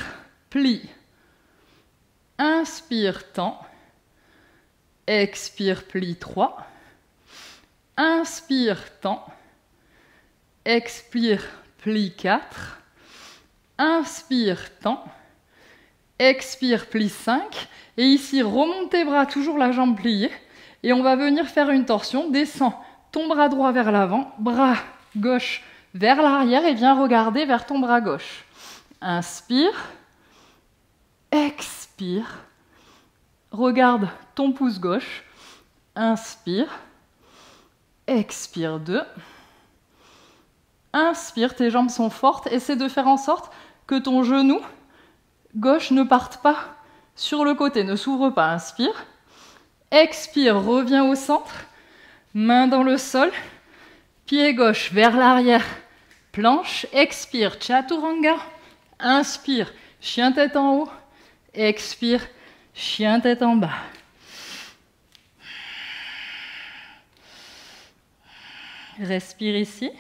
plie. Inspire, tends. Expire, plie 3. Inspire, tends. Expire, plie 4. Inspire, tends. Expire, plie 5. Et ici, remonte tes bras, toujours la jambe pliée. Et on va venir faire une torsion. Descends ton bras droit vers l'avant, bras gauche vers l'arrière et viens regarder vers ton bras gauche. Inspire, expire, regarde ton pouce gauche, inspire, expire 2, inspire, tes jambes sont fortes, essaie de faire en sorte que ton genou gauche ne parte pas sur le côté, ne s'ouvre pas, inspire, expire, reviens au centre, main dans le sol, pied gauche vers l'arrière, planche, expire, chaturanga, inspire, chien tête en haut, expire, chien tête en bas. Respire ici,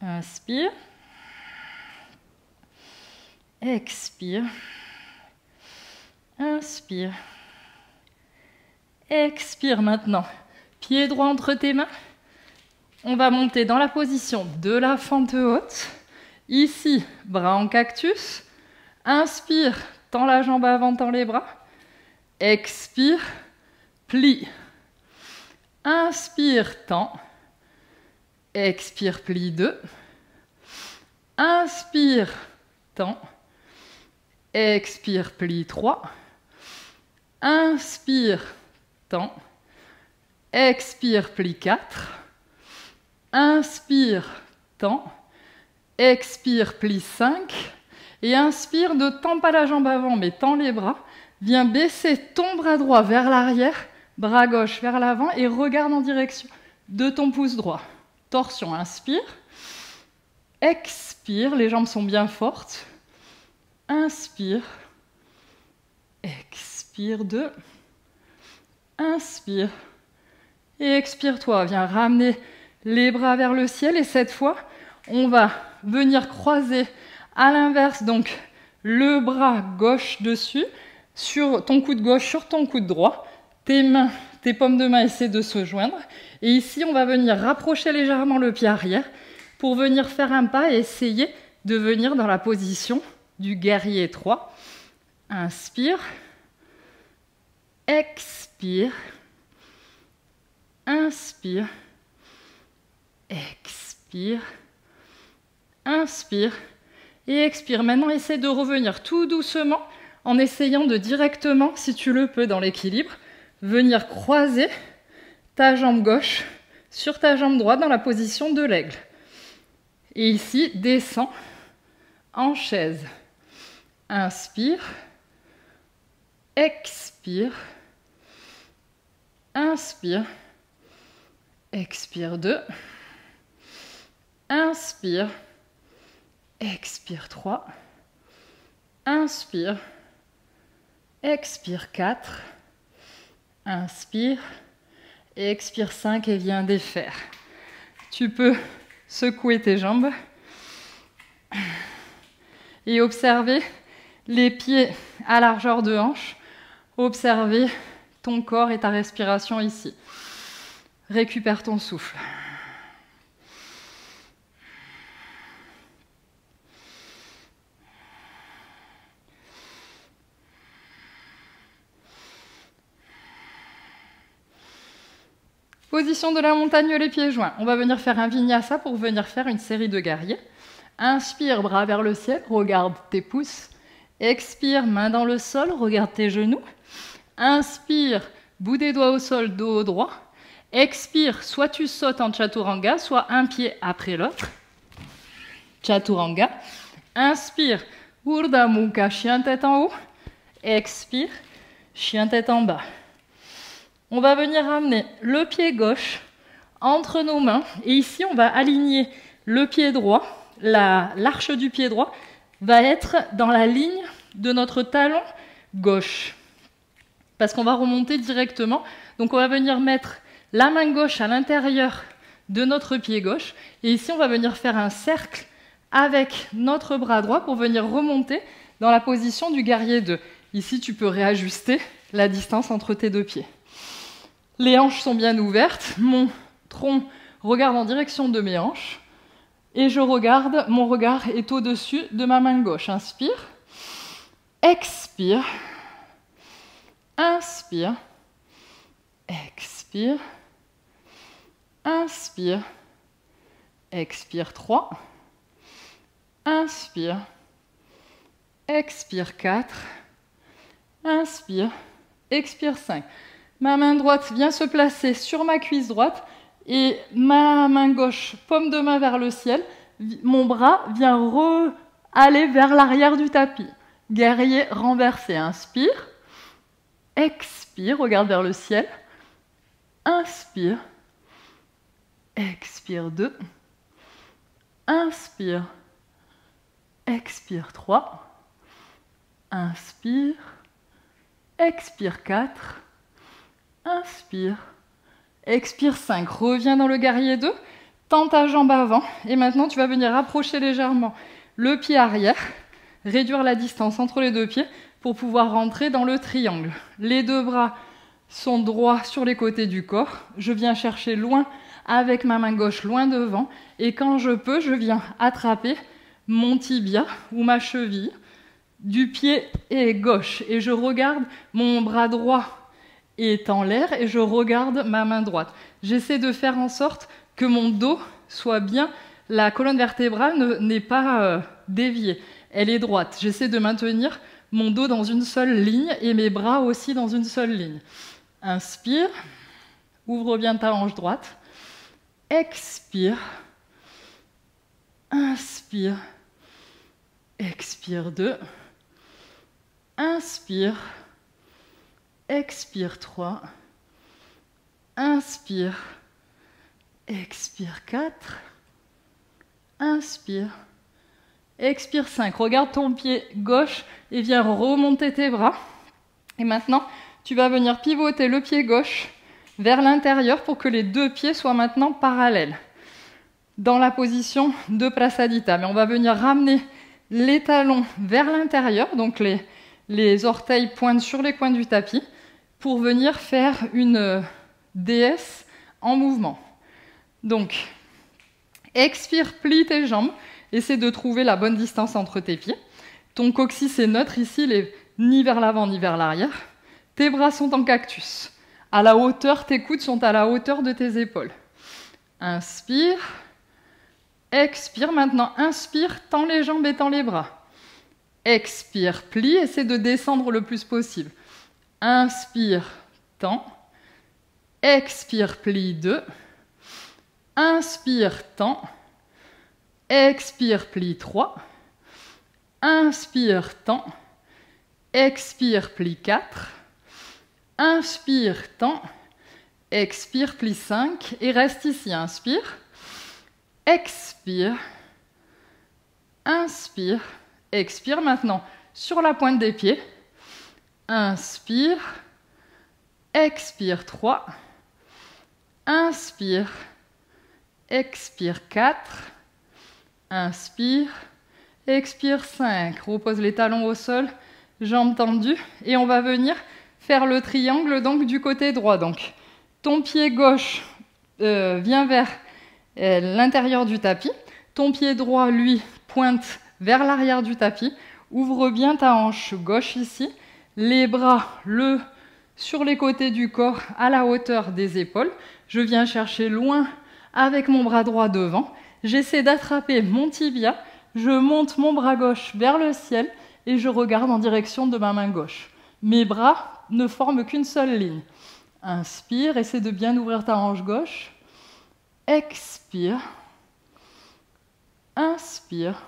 inspire, expire, inspire, expire maintenant. Pied droit entre tes mains. On va monter dans la position de la fente haute. Ici, bras en cactus. Inspire, tends la jambe avant, tends les bras. Expire, plie. Inspire, tends. Expire, plie 2. Inspire, tends. Expire, plie 3. Inspire, tends. Expire, plie 4. Inspire, tends. Expire, plie 5. Et inspire, ne tends pas la jambe avant, mais tends les bras. Viens baisser ton bras droit vers l'arrière, bras gauche vers l'avant et regarde en direction de ton pouce droit. Torsion, inspire. Expire, les jambes sont bien fortes. Inspire. Expire 2. Inspire. Et expire-toi. Viens ramener les bras vers le ciel. Et cette fois, on va venir croiser à l'inverse. Donc, le bras gauche dessus, sur ton coude gauche, sur ton coude droit. Tes mains, tes paumes de main essaient de se joindre. Et ici, on va venir rapprocher légèrement le pied arrière pour venir faire un pas et essayer de venir dans la position du guerrier 3. Inspire. Expire. Inspire. Expire. Inspire. Et expire. Maintenant, essaie de revenir tout doucement en essayant de directement, si tu le peux, dans l'équilibre, venir croiser ta jambe gauche sur ta jambe droite dans la position de l'aigle. Et ici, descends en chaise. Inspire. Expire. Inspire. Expire 2. Inspire. Expire 3. Inspire. Expire 4. Inspire. Expire 5 et viens défaire. Tu peux secouer tes jambes et observer les pieds à largeur de hanche. Observer ton corps et ta respiration ici. Récupère ton souffle. Position de la montagne, les pieds joints. On va venir faire un vinyasa pour venir faire une série de guerriers. Inspire, bras vers le ciel, regarde tes pouces. Expire, main dans le sol, regarde tes genoux. Inspire, bout des doigts au sol, dos droit. Expire, soit tu sautes en chaturanga, soit un pied après l'autre. Chaturanga. Inspire, Urdhva Mukha, chien tête en haut. Expire, chien tête en bas. On va venir ramener le pied gauche entre nos mains. Et ici, on va aligner le pied droit. L'arche du pied droit va être dans la ligne de notre talon gauche. Parce qu'on va remonter directement. Donc, on va venir mettre la main gauche à l'intérieur de notre pied gauche. Et ici, on va venir faire un cercle avec notre bras droit pour venir remonter dans la position du guerrier 2. Ici, tu peux réajuster la distance entre tes deux pieds. Les hanches sont bien ouvertes. Mon tronc regarde en direction de mes hanches. Et je regarde, mon regard est au-dessus de ma main gauche. Inspire. Expire. Inspire. Expire. Inspire. expire 3, inspire, expire 4, inspire, expire 5. Ma main droite vient se placer sur ma cuisse droite et ma main gauche, paume de main vers le ciel, mon bras vient aller vers l'arrière du tapis. Guerrier renversé, inspire, expire, regarde vers le ciel, inspire, expire 2, inspire, expire 3, inspire, expire 4, inspire, expire 5, reviens dans le guerrier 2, tends ta jambe avant et maintenant tu vas venir approcher légèrement le pied arrière, réduire la distance entre les deux pieds pour pouvoir rentrer dans le triangle. Les deux bras sont droits sur les côtés du corps, je viens chercher loin avec ma main gauche loin devant et quand je peux, je viens attraper mon tibia ou ma cheville du pied gauche et je regarde mon bras droit est en l'air et je regarde ma main droite. J'essaie de faire en sorte que mon dos soit bien, la colonne vertébrale n'est pas déviée, elle est droite. J'essaie de maintenir mon dos dans une seule ligne et mes bras aussi dans une seule ligne. Inspire, ouvre bien ta hanche droite, expire, inspire, expire 2, inspire, expire 3, inspire, expire 4, inspire, expire 5. Regarde ton pied gauche et viens remonter tes bras. Et maintenant, tu vas venir pivoter le pied gauche vers l'intérieur pour que les deux pieds soient maintenant parallèles dans la position de Prasadita. Mais on va venir ramener les talons vers l'intérieur, donc les orteils pointent sur les coins du tapis pour venir faire une déesse en mouvement. Donc, expire, plie tes jambes, essaie de trouver la bonne distance entre tes pieds. Ton coccyx est neutre ici, il est ni vers l'avant ni vers l'arrière. Tes bras sont en cactus. À la hauteur, tes coudes sont à la hauteur de tes épaules. Inspire, expire. Maintenant, inspire, tends les jambes et tends les bras. Expire, plie, essaie de descendre le plus possible. Inspire, tends. Expire, plie 2. Inspire, tends. Expire, plie 3. Inspire, tends. Expire, plie 4. Inspire, tends. Expire, plie 5. Et reste ici. Inspire. Expire. Inspire. Expire maintenant sur la pointe des pieds. Inspire. Expire 3. Inspire. Expire 4. Inspire. Expire 5. Repose les talons au sol, jambes tendues. Et on va venir faire le triangle donc du côté droit. Donc, ton pied gauche vient vers l'intérieur du tapis. Ton pied droit, lui, pointe vers l'arrière du tapis. Ouvre bien ta hanche gauche ici. Les bras sur les côtés du corps à la hauteur des épaules. Je viens chercher loin avec mon bras droit devant. J'essaie d'attraper mon tibia. Je monte mon bras gauche vers le ciel et je regarde en direction de ma main gauche. Mes bras ne forment qu'une seule ligne. Inspire, essaie de bien ouvrir ta hanche gauche. Expire. Inspire.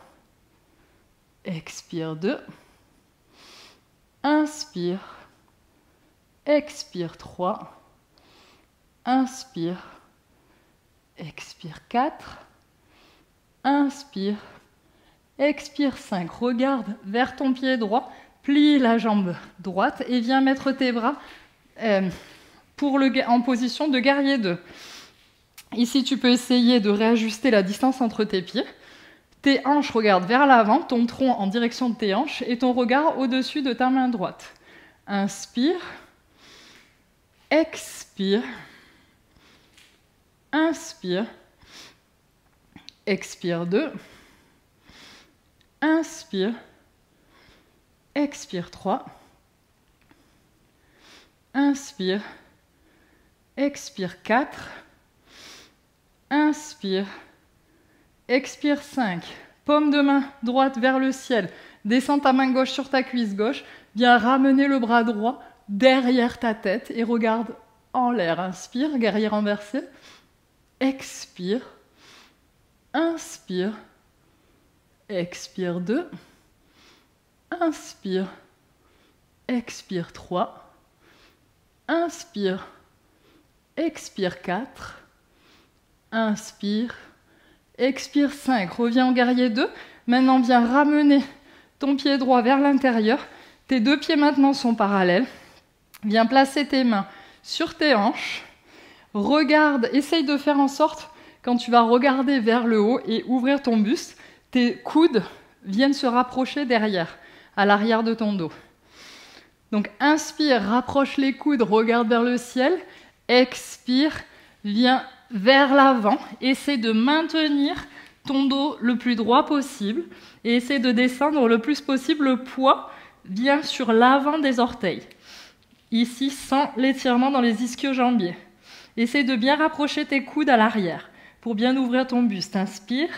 Expire 2. Inspire. Expire 3. Inspire. Expire 4. Inspire. Expire 5. Regarde vers ton pied droit. Plie la jambe droite et viens mettre tes bras en position de guerrier 2. Ici, tu peux essayer de réajuster la distance entre tes pieds. Tes hanches regardent vers l'avant, ton tronc en direction de tes hanches et ton regard au-dessus de ta main droite. Inspire. Expire. Inspire. Expire 2. Inspire. Expire 3. Inspire. Expire 4. Inspire. Expire 5. Paume de main droite vers le ciel. Descends ta main gauche sur ta cuisse gauche. Viens ramener le bras droit derrière ta tête et regarde en l'air. Inspire, guerrier renversé. Expire. Inspire. Expire 2. Inspire. Expire 3. Inspire. Expire 4. Inspire. Expire 5. Reviens en guerrier 2. Maintenant, viens ramener ton pied droit vers l'intérieur. Tes deux pieds maintenant sont parallèles. Viens placer tes mains sur tes hanches. Regarde, essaye de faire en sorte, quand tu vas regarder vers le haut et ouvrir ton buste, tes coudes viennent se rapprocher derrière, à l'arrière de ton dos. Donc inspire, rapproche les coudes, regarde vers le ciel. Expire, viens vers l'avant. Essaie de maintenir ton dos le plus droit possible et essaie de descendre le plus possible. Le poids vient sur l'avant des orteils. Ici, sans l'étirement dans les ischio-jambiers. Essaie de bien rapprocher tes coudes à l'arrière pour bien ouvrir ton buste. Inspire.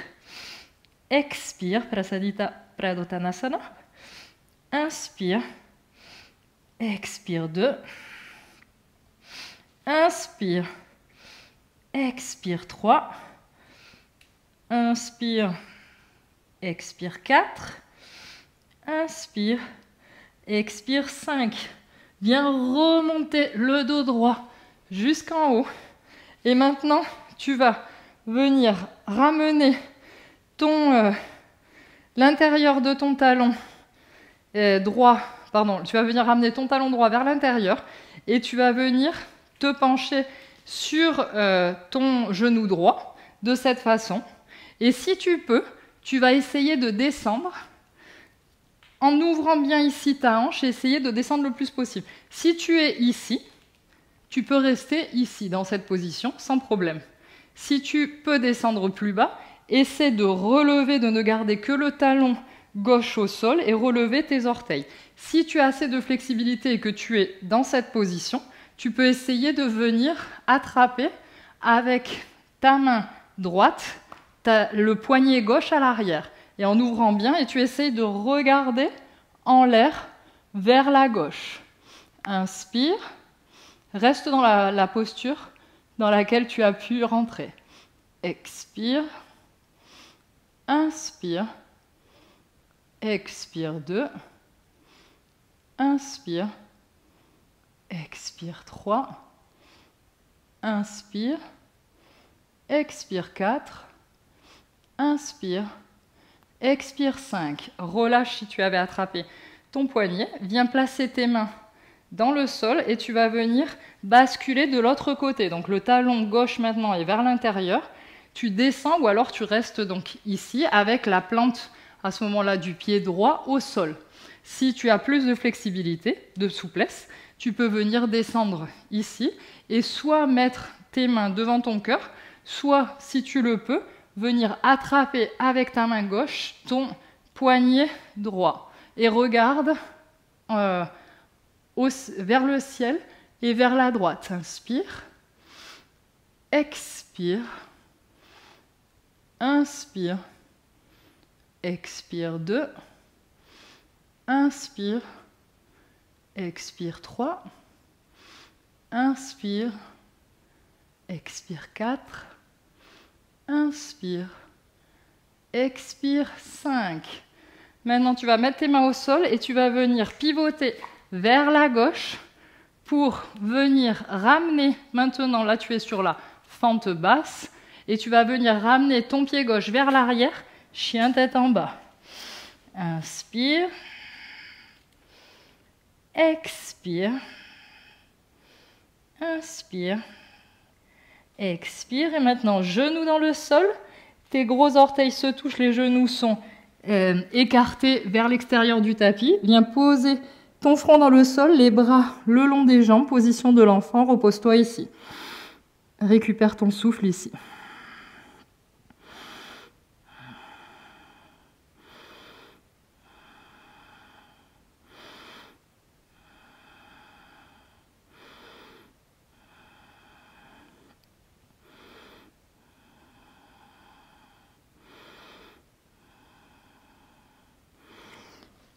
Expire. Prasadita Pradottanasana. Inspire. Expire 2. Inspire. Expire 3. Inspire. Expire 4. Inspire. Expire 5. Viens remonter le dos droit jusqu'en haut. Et maintenant, tu vas venir ramener l'intérieur de ton talon droit. Pardon, tu vas venir ramener ton talon droit vers l'intérieur et tu vas venir te pencher sur ton genou droit de cette façon. Et si tu peux, tu vas essayer de descendre en ouvrant bien ici ta hanche et essayer de descendre le plus possible. Si tu es ici, tu peux rester ici, dans cette position, sans problème. Si tu peux descendre plus bas, essaie de relever, de ne garder que le talon gauche au sol et relever tes orteils. Si tu as assez de flexibilité et que tu es dans cette position, tu peux essayer de venir attraper avec ta main droite le poignet gauche à l'arrière. Et en ouvrant bien, et tu essayes de regarder en l'air vers la gauche. Inspire. Reste dans la posture dans laquelle tu as pu rentrer. Expire. Inspire. Expire 2. Inspire. Expire 3. Inspire. Expire 4. Inspire. Expire 5. Relâche si tu avais attrapé ton poignet. Viens placer tes mains dans le sol et tu vas venir basculer de l'autre côté. Donc le talon gauche maintenant est vers l'intérieur. Tu descends ou alors tu restes donc ici avec la plante à ce moment-là du pied droit au sol. Si tu as plus de flexibilité, de souplesse, tu peux venir descendre ici et soit mettre tes mains devant ton cœur, soit, si tu le peux, venir attraper avec ta main gauche ton poignet droit. Et regarde vers le ciel et vers la droite. Inspire. Expire. Inspire. Expire 2. Inspire. Expire 3. Inspire. Expire 4. Inspire. Expire 5. Maintenant, tu vas mettre tes mains au sol et tu vas venir pivoter vers la gauche pour venir ramener, maintenant là tu es sur la fente basse, et tu vas venir ramener ton pied gauche vers l'arrière, chien tête en bas. Inspire. Expire. Inspire. Expire. Et maintenant, genou dans le sol. Tes gros orteils se touchent, les genoux sont écartés vers l'extérieur du tapis. Viens poser ton front dans le sol, les bras le long des jambes, position de l'enfant, repose-toi ici. Récupère ton souffle ici.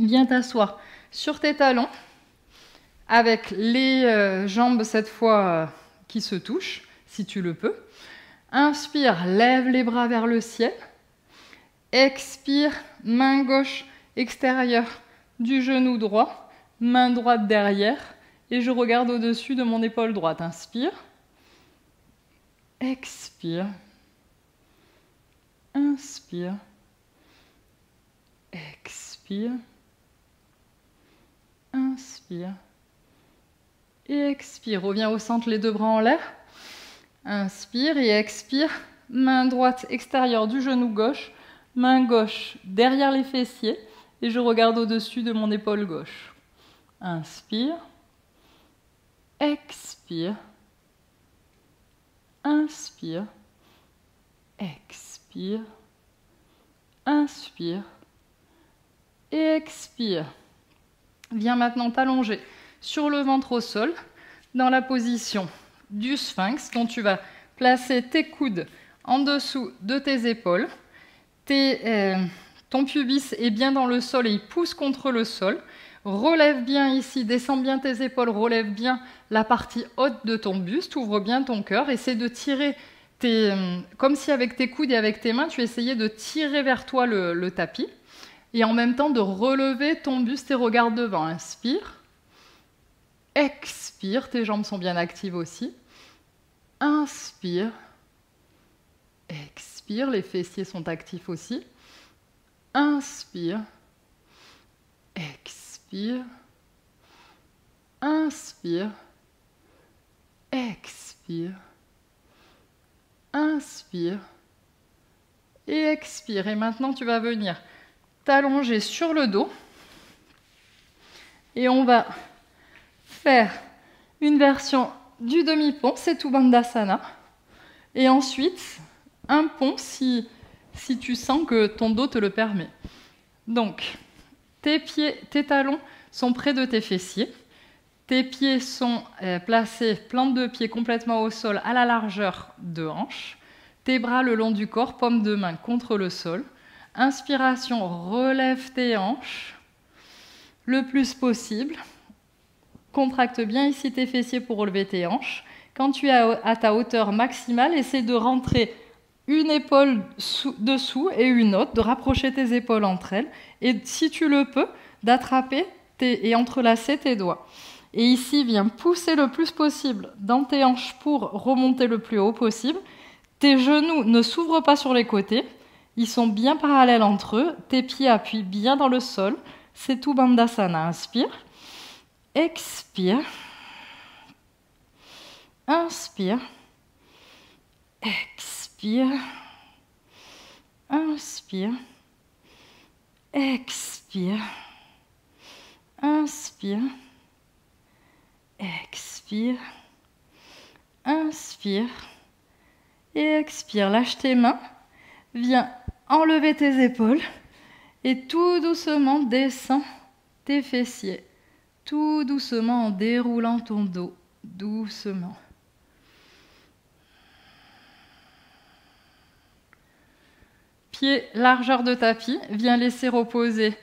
Viens t'asseoir sur tes talons, avec les jambes cette fois qui se touchent, si tu le peux. Inspire, lève les bras vers le ciel. Expire, main gauche extérieure du genou droit, main droite derrière, et je regarde au-dessus de mon épaule droite. Inspire. Expire. Inspire. Expire. Inspire. Et expire. Reviens au centre, les deux bras en l'air. Inspire et expire. Main droite extérieure du genou gauche. Main gauche derrière les fessiers. Et je regarde au-dessus de mon épaule gauche. Inspire. Expire. Inspire. Expire. Inspire. Et expire. Viens maintenant t'allonger sur le ventre au sol, dans la position du sphinx, dont tu vas placer tes coudes en dessous de tes épaules. Ton pubis est bien dans le sol et il pousse contre le sol. Relève bien ici, descends bien tes épaules, relève bien la partie haute de ton buste, ouvre bien ton cœur. Essaie de tirer, comme si avec tes coudes et avec tes mains, tu essayais de tirer vers toi le tapis. Et en même temps de relever ton buste et regarde devant. Inspire. Expire, tes jambes sont bien actives aussi. Inspire. Expire, les fessiers sont actifs aussi. Inspire. Expire. Inspire. Expire. Inspire. Et expire. Et maintenant, tu vas venir t'allonger sur le dos. Et on va faire une version du demi-pont, c'est Uttanasana. Et ensuite, un pont si tu sens que ton dos te le permet. Donc, tes talons sont près de tes fessiers. Tes pieds sont placés, plante de pied complètement au sol, à la largeur de hanche. Tes bras le long du corps, paume de main contre le sol. Inspiration, relève tes hanches le plus possible. Contracte bien ici tes fessiers pour relever tes hanches. Quand tu es à ta hauteur maximale, essaie de rentrer une épaule dessous et une autre, de rapprocher tes épaules entre elles. Et si tu le peux, d'attraper et entrelacer tes doigts. Et ici, viens pousser le plus possible dans tes hanches pour remonter le plus haut possible. Tes genoux ne s'ouvrent pas sur les côtés. Ils sont bien parallèles entre eux. Tes pieds appuient bien dans le sol. C'est tout Bandhasana. Inspire. Expire. Inspire. Expire. Inspire. Expire. Inspire. Expire. Inspire. Et expire. Lâche tes mains. Viens enlever tes épaules. Et tout doucement, descends tes fessiers. Tout doucement en déroulant ton dos. Doucement. Pied, largeur de tapis. Viens laisser reposer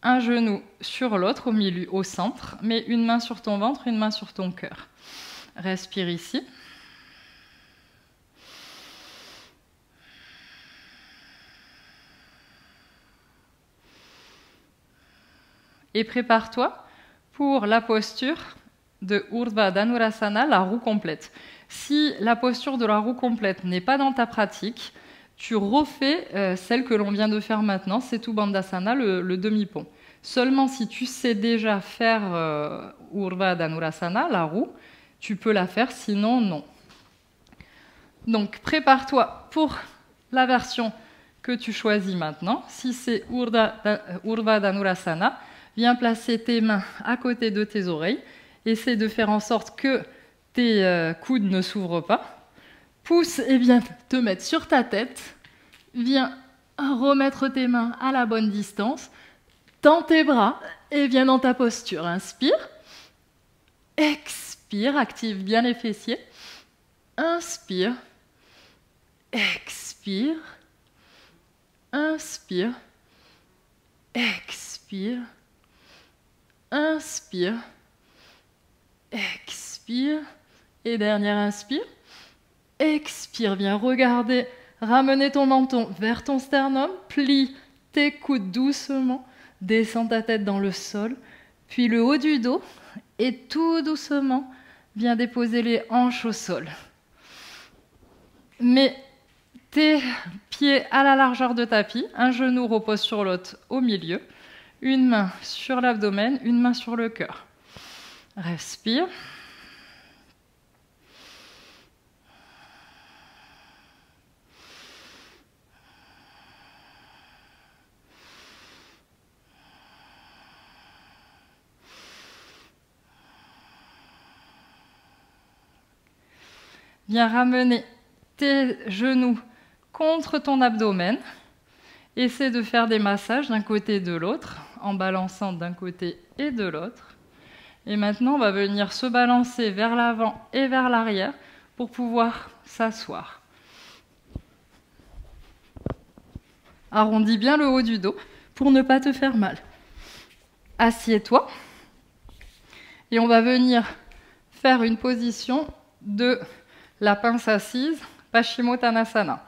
un genou sur l'autre, au milieu, au centre. Mets une main sur ton ventre, une main sur ton cœur. Respire ici. Et prépare-toi pour la posture de Urdhva Dhanurasana, la roue complète. Si la posture de la roue complète n'est pas dans ta pratique, tu refais celle que l'on vient de faire maintenant, c'est Uttanasana, le demi-pont. Seulement si tu sais déjà faire Urdhva Dhanurasana, la roue, tu peux la faire, sinon non. Donc prépare-toi pour la version que tu choisis maintenant. Si c'est Urdhva Dhanurasana, viens placer tes mains à côté de tes oreilles. Essaie de faire en sorte que tes coudes ne s'ouvrent pas. Pousse et viens te mettre sur ta tête. Viens remettre tes mains à la bonne distance. Tends tes bras et viens dans ta posture. Inspire. Expire. Active bien les fessiers. Inspire. Expire. Inspire. Expire. Inspire. Expire. Et dernière inspire. Expire. Viens regarder. Ramener ton menton vers ton sternum. Plie tes coudes doucement. Descends ta tête dans le sol. Puis le haut du dos. Et tout doucement, viens déposer les hanches au sol. Mets tes pieds à la largeur de tapis. Un genou repose sur l'autre au milieu. Une main sur l'abdomen, une main sur le cœur. Respire. Viens ramener tes genoux contre ton abdomen. Essaie de faire des massages d'un côté et de l'autre, en balançant d'un côté et de l'autre. Et maintenant, on va venir se balancer vers l'avant et vers l'arrière pour pouvoir s'asseoir. Arrondis bien le haut du dos pour ne pas te faire mal. Assieds-toi. Et on va venir faire une position de la pince assise, Paschimottanasana.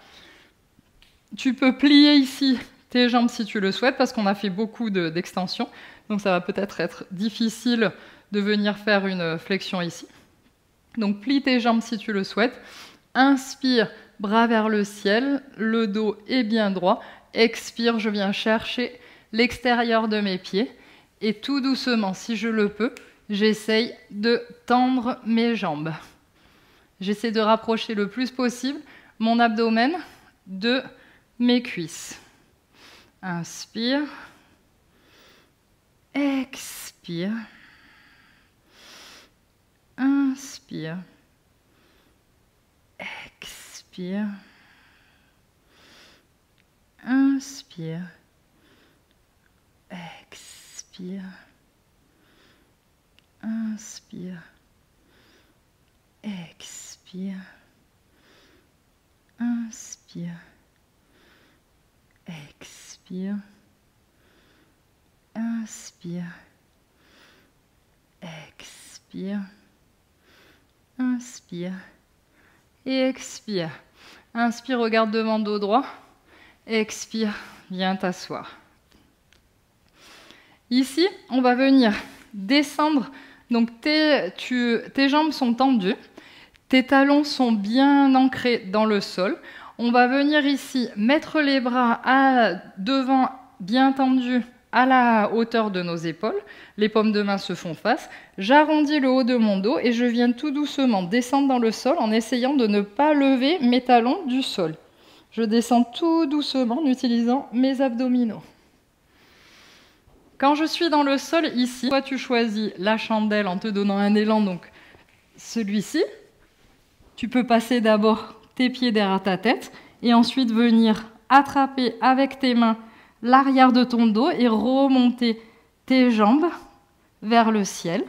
Tu peux plier ici tes jambes si tu le souhaites, parce qu'on a fait beaucoup d'extensions, donc ça va peut-être être difficile de venir faire une flexion ici. Donc plie tes jambes si tu le souhaites. Inspire, bras vers le ciel, le dos est bien droit. Expire, je viens chercher l'extérieur de mes pieds. Et tout doucement, si je le peux, j'essaye de tendre mes jambes. J'essaie de rapprocher le plus possible mon abdomen de mes cuisses. Inspire. Expire. Inspire. Expire. Inspire. Expire. Inspire. Expire. Inspire. Expire. Inspire. Expire. Inspire. Et expire. Inspire, regarde devant, dos droit. Expire, viens t'asseoir. Ici, on va venir descendre. Donc tes jambes sont tendues. Tes talons sont bien ancrés dans le sol. On va venir ici mettre les bras devant, bien tendus, à la hauteur de nos épaules. Les paumes de main se font face. J'arrondis le haut de mon dos et je viens tout doucement descendre dans le sol en essayant de ne pas lever mes talons du sol. Je descends tout doucement en utilisant mes abdominaux. Quand je suis dans le sol ici, toi tu choisis la chandelle en te donnant un élan, donc celui-ci. Tu peux passer d'abord tes pieds derrière ta tête et ensuite venir attraper avec tes mains l'arrière de ton dos et remonter tes jambes vers le ciel.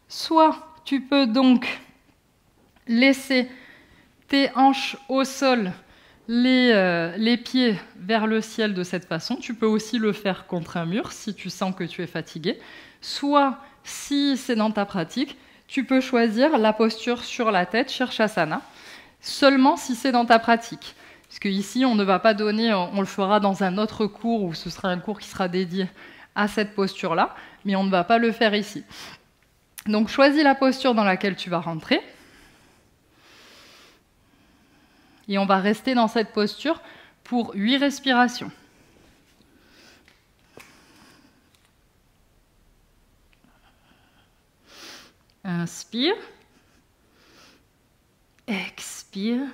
Soit tu peux donc laisser tes hanches au sol, les pieds vers le ciel de cette façon. Tu peux aussi le faire contre un mur si tu sens que tu es fatigué. Soit, si c'est dans ta pratique, tu peux choisir la posture sur la tête, Shirshasana, seulement si c'est dans ta pratique. Parce qu'ici, on ne va pas donner, on le fera dans un autre cours où ce sera un cours qui sera dédié à cette posture-là, mais on ne va pas le faire ici. Donc, choisis la posture dans laquelle tu vas rentrer. Et on va rester dans cette posture pour 8 respirations. Inspire. Expire.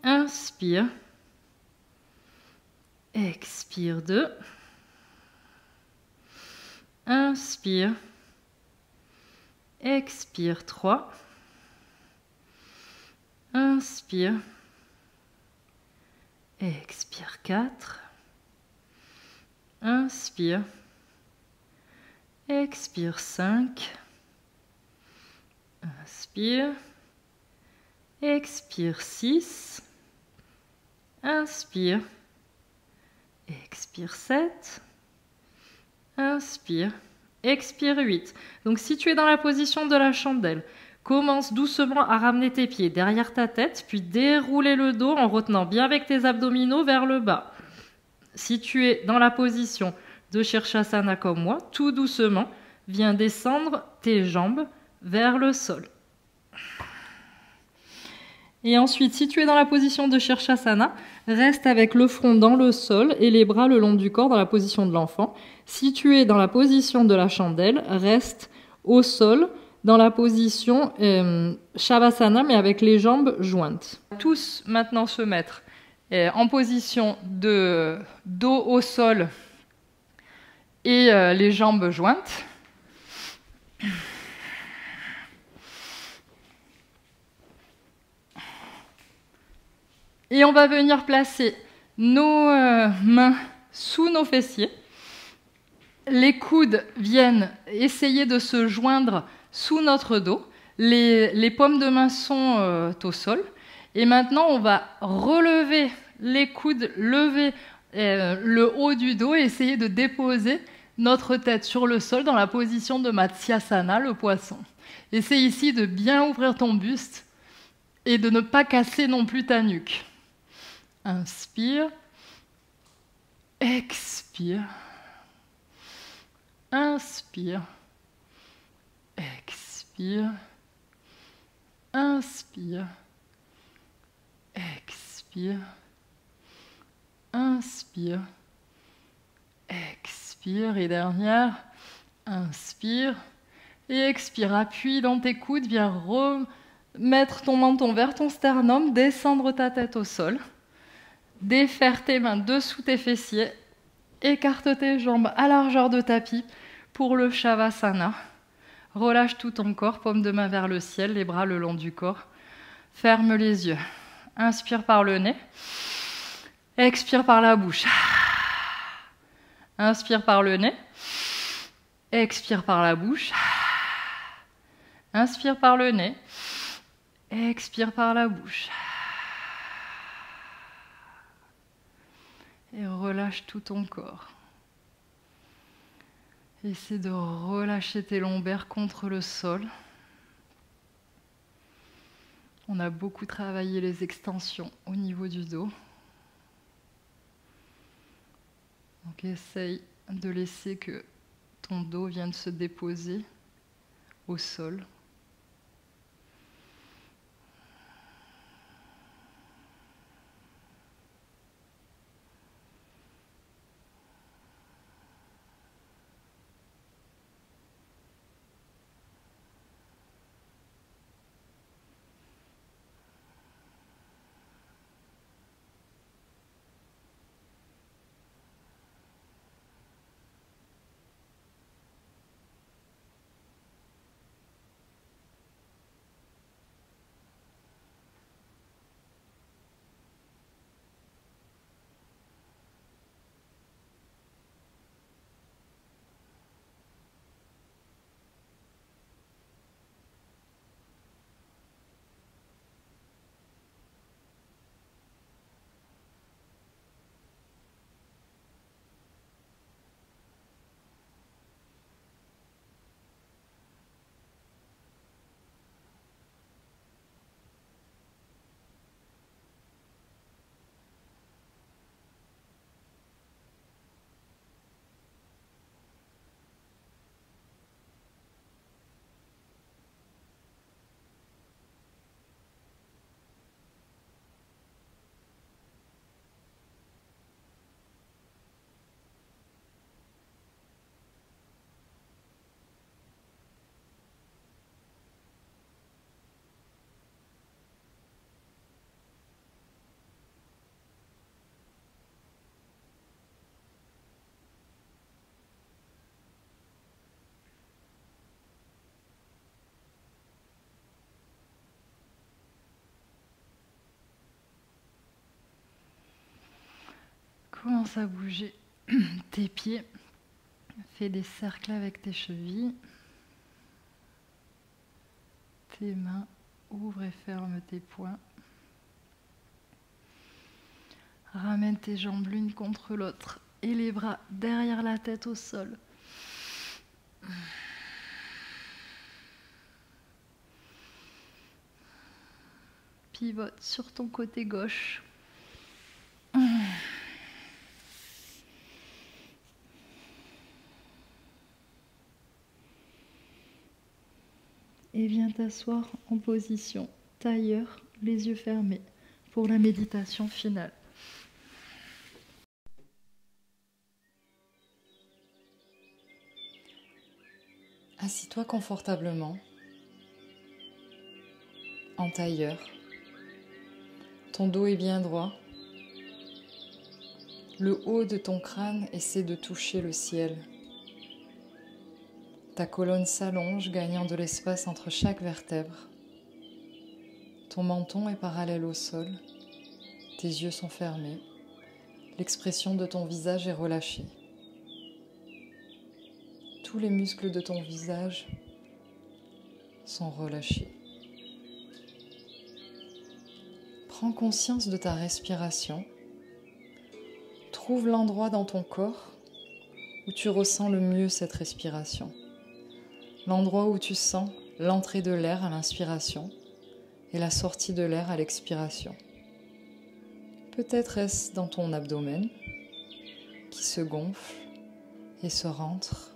Inspire. Expire 2. Inspire. Expire 3. Inspire. Expire 4. Inspire. Expire 5. Inspire. Expire 6. Inspire. Expire 7. Inspire. Expire 8. Donc si tu es dans la position de la chandelle, commence doucement à ramener tes pieds derrière ta tête, puis dérouler le dos en retenant bien avec tes abdominaux vers le bas. Si tu es dans la position de Shirshasana comme moi, tout doucement, viens descendre tes jambes vers le sol. Et ensuite, si tu es dans la position de Shirshasana, reste avec le front dans le sol et les bras le long du corps dans la position de l'enfant. Si tu es dans la position de la chandelle, reste au sol dans la position Shavasana, mais avec les jambes jointes. Tous maintenant se mettre en position de dos au sol et les jambes jointes. Et on va venir placer nos mains sous nos fessiers. Les coudes viennent essayer de se joindre sous notre dos. Les paumes de main sont au sol. Et maintenant, on va relever les coudes, lever le haut du dos et essayer de déposer notre tête sur le sol dans la position de Matsyasana, le poisson. Essaye ici de bien ouvrir ton buste et de ne pas casser non plus ta nuque. Inspire, expire, inspire, expire, inspire, expire, inspire, expire, et dernière, inspire et expire. Appuie dans tes coudes, viens remettre ton menton vers ton sternum, descendre ta tête au sol. Défaire tes mains dessous tes fessiers, écarte tes jambes à largeur de tapis pour le Shavasana. Relâche tout ton corps, paume de main vers le ciel, les bras le long du corps. Ferme les yeux. Inspire par le nez. Expire par la bouche. Inspire par le nez. Expire par la bouche. Inspire par le nez. Expire par la bouche. Et relâche tout ton corps. Essaie de relâcher tes lombaires contre le sol. On a beaucoup travaillé les extensions au niveau du dos. Donc essaye de laisser que ton dos vienne se déposer au sol. Commence à bouger tes pieds. Fais des cercles avec tes chevilles. Tes mains, ouvre et ferme tes poings. Ramène tes jambes l'une contre l'autre et les bras derrière la tête au sol. Pivote sur ton côté gauche. Et viens t'asseoir en position tailleur, les yeux fermés, pour la méditation finale. Assis-toi confortablement, en tailleur. Ton dos est bien droit. Le haut de ton crâne essaie de toucher le ciel. Ta colonne s'allonge, gagnant de l'espace entre chaque vertèbre. Ton menton est parallèle au sol. Tes yeux sont fermés. L'expression de ton visage est relâchée. Tous les muscles de ton visage sont relâchés. Prends conscience de ta respiration. Trouve l'endroit dans ton corps où tu ressens le mieux cette respiration. L'endroit où tu sens l'entrée de l'air à l'inspiration et la sortie de l'air à l'expiration. Peut-être est-ce dans ton abdomen qui se gonfle et se rentre.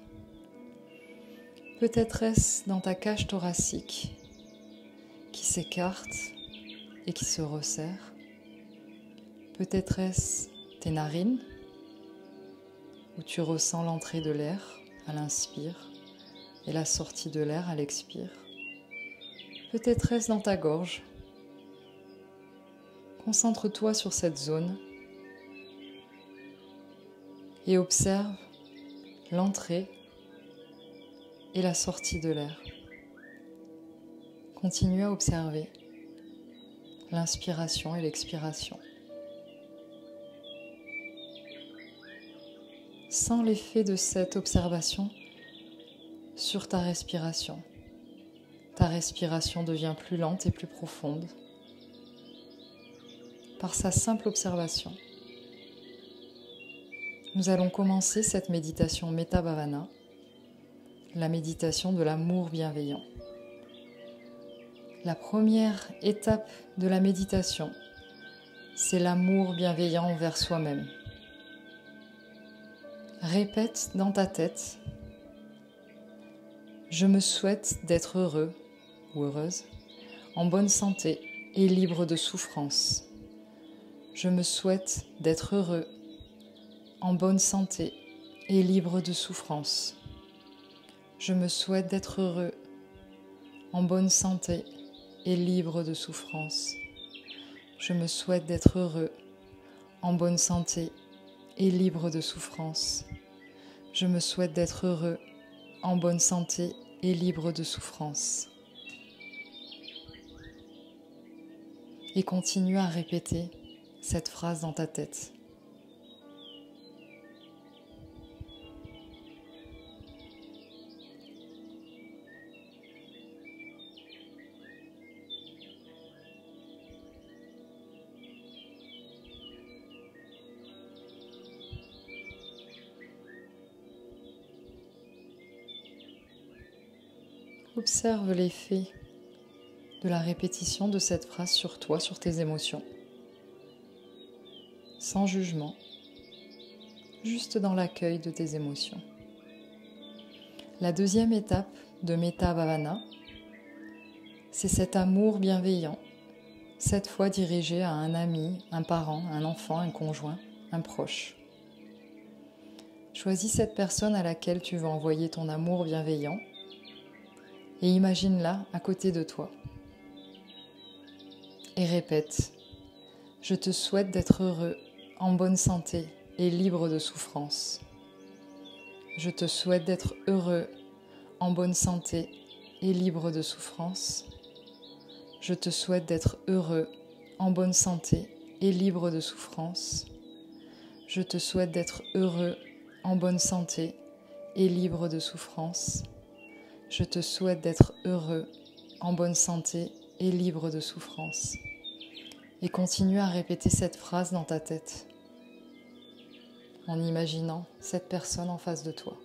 Peut-être est-ce dans ta cage thoracique qui s'écarte et qui se resserre. Peut-être est-ce tes narines où tu ressens l'entrée de l'air à l'inspire et la sortie de l'air à l'expire. Peut-être est-ce dans ta gorge. Concentre-toi sur cette zone et observe l'entrée et la sortie de l'air. Continue à observer l'inspiration et l'expiration. Sens l'effet de cette observation sur ta respiration. Ta respiration devient plus lente et plus profonde par sa simple observation. Nous allons commencer cette méditation Metta Bhavana, la méditation de l'amour bienveillant. La première étape de la méditation, c'est l'amour bienveillant envers soi-même. Répète dans ta tête: je me souhaite d'être heureux ou heureuse, en bonne santé et libre de souffrance. Je me souhaite d'être heureux, en bonne santé et libre de souffrance. Je me souhaite d'être heureux, en bonne santé et libre de souffrance. Je me souhaite d'être heureux, en bonne santé et libre de souffrance. Je me souhaite d'être heureux, en bonne santé et libre de souffrance. Et continue à répéter cette phrase dans ta tête. Observe l'effet de la répétition de cette phrase sur toi, sur tes émotions. Sans jugement, juste dans l'accueil de tes émotions. La deuxième étape de Metta Bhavana, c'est cet amour bienveillant, cette fois dirigé à un ami, un parent, un enfant, un conjoint, un proche. Choisis cette personne à laquelle tu veux envoyer ton amour bienveillant et imagine-la à côté de toi. Et répète: je te souhaite d'être heureux, en bonne santé et libre de souffrance. Je te souhaite d'être heureux, en bonne santé et libre de souffrance. Je te souhaite d'être heureux, en bonne santé et libre de souffrance. Je te souhaite d'être heureux, en bonne santé et libre de souffrance. Je te souhaite d'être heureux, en bonne santé et libre de souffrance. Et continue à répéter cette phrase dans ta tête, en imaginant cette personne en face de toi.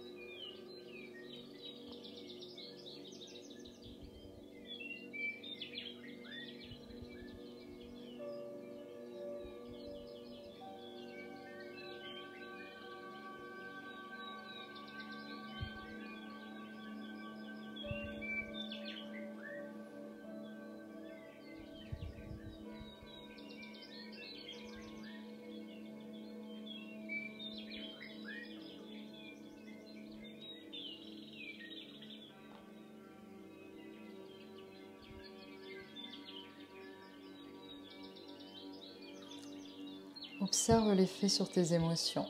Observe l'effet sur tes émotions,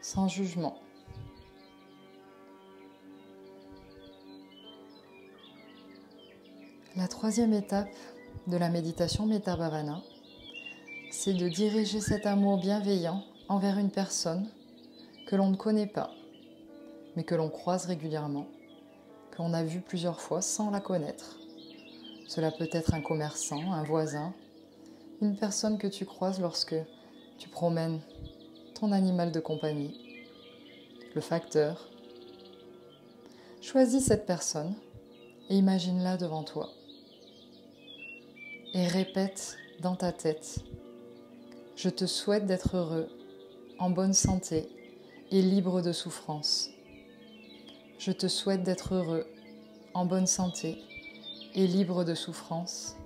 sans jugement. La troisième étape de la méditation Metta Bhavana, c'est de diriger cet amour bienveillant envers une personne que l'on ne connaît pas, mais que l'on croise régulièrement, qu'on a vu plusieurs fois sans la connaître. Cela peut être un commerçant, un voisin, une personne que tu croises lorsque tu promènes ton animal de compagnie, le facteur. Choisis cette personne et imagine-la devant toi. Et répète dans ta tête: je te souhaite d'être heureux, en bonne santé et libre de souffrance. Je te souhaite d'être heureux, en bonne santé et libre de souffrance.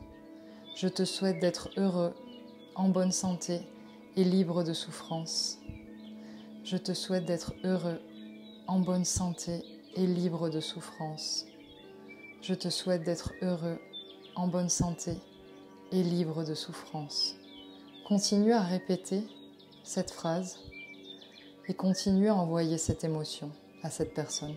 Je te souhaite d'être heureux, en bonne santé et libre de souffrance. Je te souhaite d'être heureux, en bonne santé et libre de souffrance. Je te souhaite d'être heureux, en bonne santé et libre de souffrance. Continue à répéter cette phrase et continue à envoyer cette émotion à cette personne.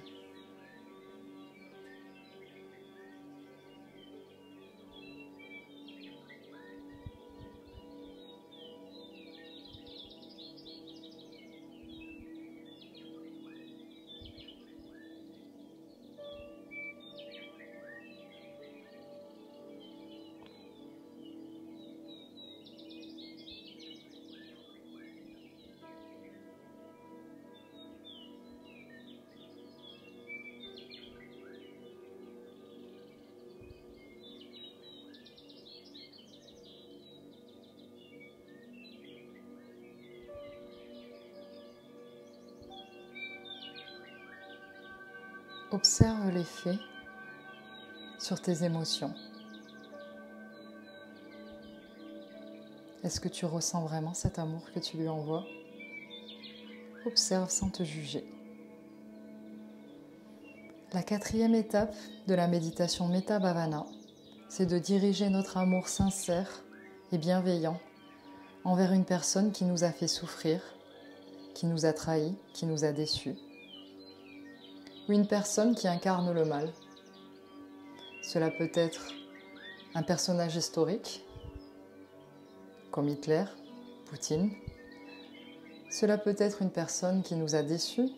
Observe l'effet sur tes émotions. Est-ce que tu ressens vraiment cet amour que tu lui envoies? Observe sans te juger. La quatrième étape de la méditation Metta Bhavana, c'est de diriger notre amour sincère et bienveillant envers une personne qui nous a fait souffrir, qui nous a trahis, qui nous a déçus. Ou une personne qui incarne le mal. Cela peut être un personnage historique, comme Hitler, Poutine. Cela peut être une personne qui nous a déçus,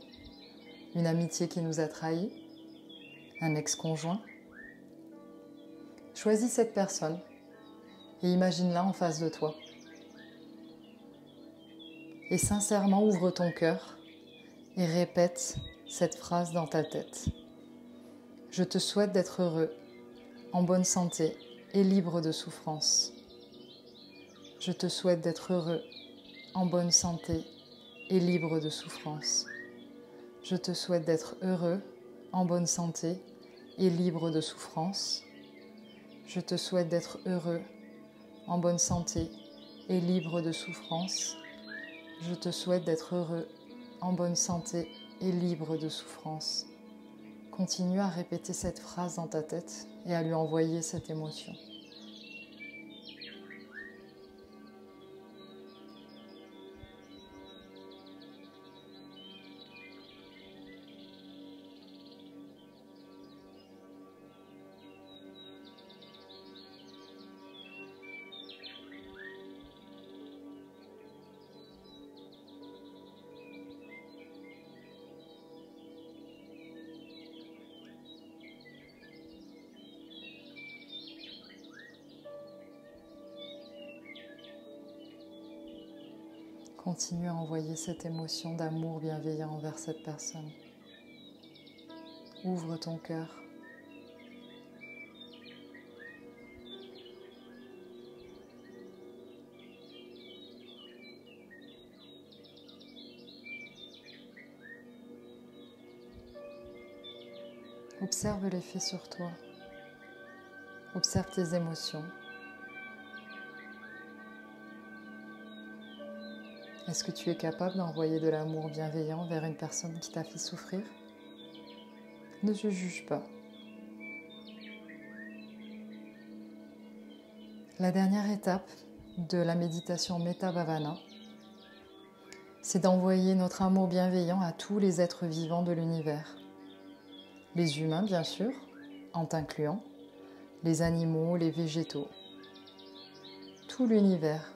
une amitié qui nous a trahis, un ex-conjoint. Choisis cette personne et imagine-la en face de toi. Et sincèrement ouvre ton cœur et répète cette phrase dans ta tête. Je te souhaite d'être heureux, en bonne santé et libre de souffrance. Je te souhaite d'être heureux, en bonne santé et libre de souffrance. Je te souhaite d'être heureux, en bonne santé et libre de souffrance. Je te souhaite d'être heureux, en bonne santé et libre de souffrance. Je te souhaite d'être heureux, en bonne santé et libre de souffrance. Continue à répéter cette phrase dans ta tête et à lui envoyer cette émotion. Continue à envoyer cette émotion d'amour bienveillant envers cette personne. Ouvre ton cœur. Observe l'effet sur toi. Observe tes émotions. Est-ce que tu es capable d'envoyer de l'amour bienveillant vers une personne qui t'a fait souffrir? Ne te juge pas. La dernière étape de la méditation Metta Bhavana, c'est d'envoyer notre amour bienveillant à tous les êtres vivants de l'univers. Les humains, bien sûr, en t'incluant, les animaux, les végétaux. Tout l'univers.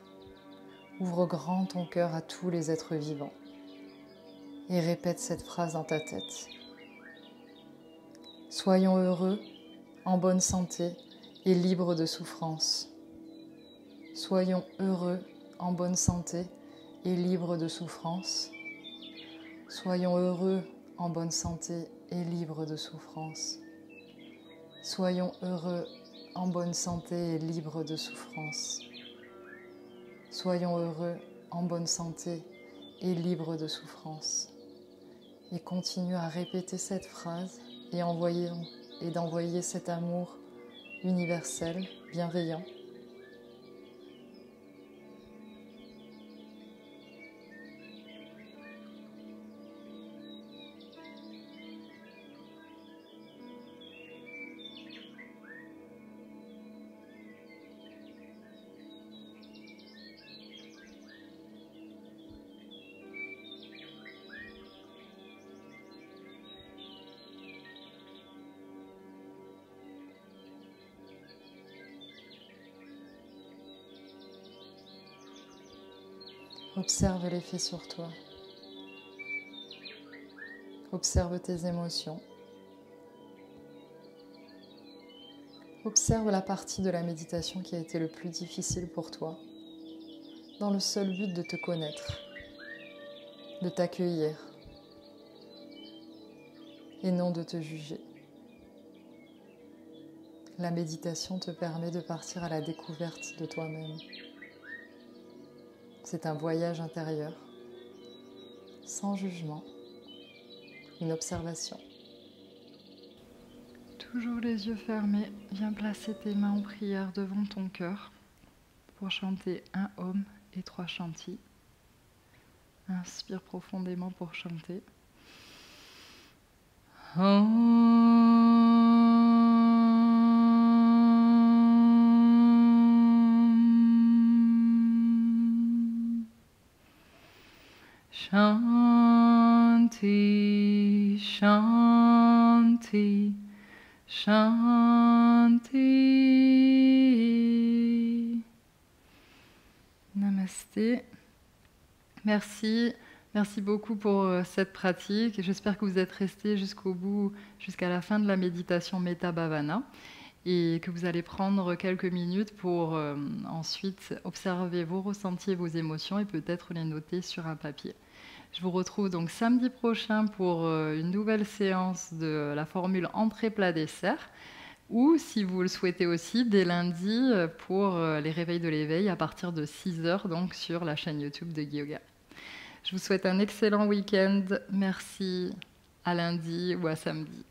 Ouvre grand ton cœur à tous les êtres vivants. Et répète cette phrase dans ta tête. Soyons heureux, en bonne santé et libres de souffrance. Soyons heureux, en bonne santé et libres de souffrance. Soyons heureux, en bonne santé et libres de souffrance. Soyons heureux, en bonne santé et libres de souffrance. Soyons heureux, en bonne santé et libres de souffrance. Et continue à répéter cette phrase et d'envoyer cet amour universel, bienveillant. Observe l'effet sur toi. Observe tes émotions. Observe la partie de la méditation qui a été le plus difficile pour toi, dans le seul but de te connaître, de t'accueillir et non de te juger. La méditation te permet de partir à la découverte de toi-même. C'est un voyage intérieur, sans jugement, une observation. Toujours les yeux fermés, viens placer tes mains en prière devant ton cœur pour chanter un Om et 3 Shanti. Inspire profondément pour chanter. Shanti, Shanti, Shanti. Namasté. Merci beaucoup pour cette pratique. J'espère que vous êtes restés jusqu'au bout, jusqu'à la fin de la méditation Metta Bhavana et que vous allez prendre quelques minutes pour ensuite observer vos ressentis et vos émotions et peut-être les noter sur un papier. Je vous retrouve donc samedi prochain pour une nouvelle séance de la formule entrée plat dessert ou si vous le souhaitez aussi dès lundi pour les réveils de l'éveil à partir de 6h donc sur la chaîne YouTube de Guy Yoga. Je vous souhaite un excellent week-end. Merci, à lundi ou à samedi.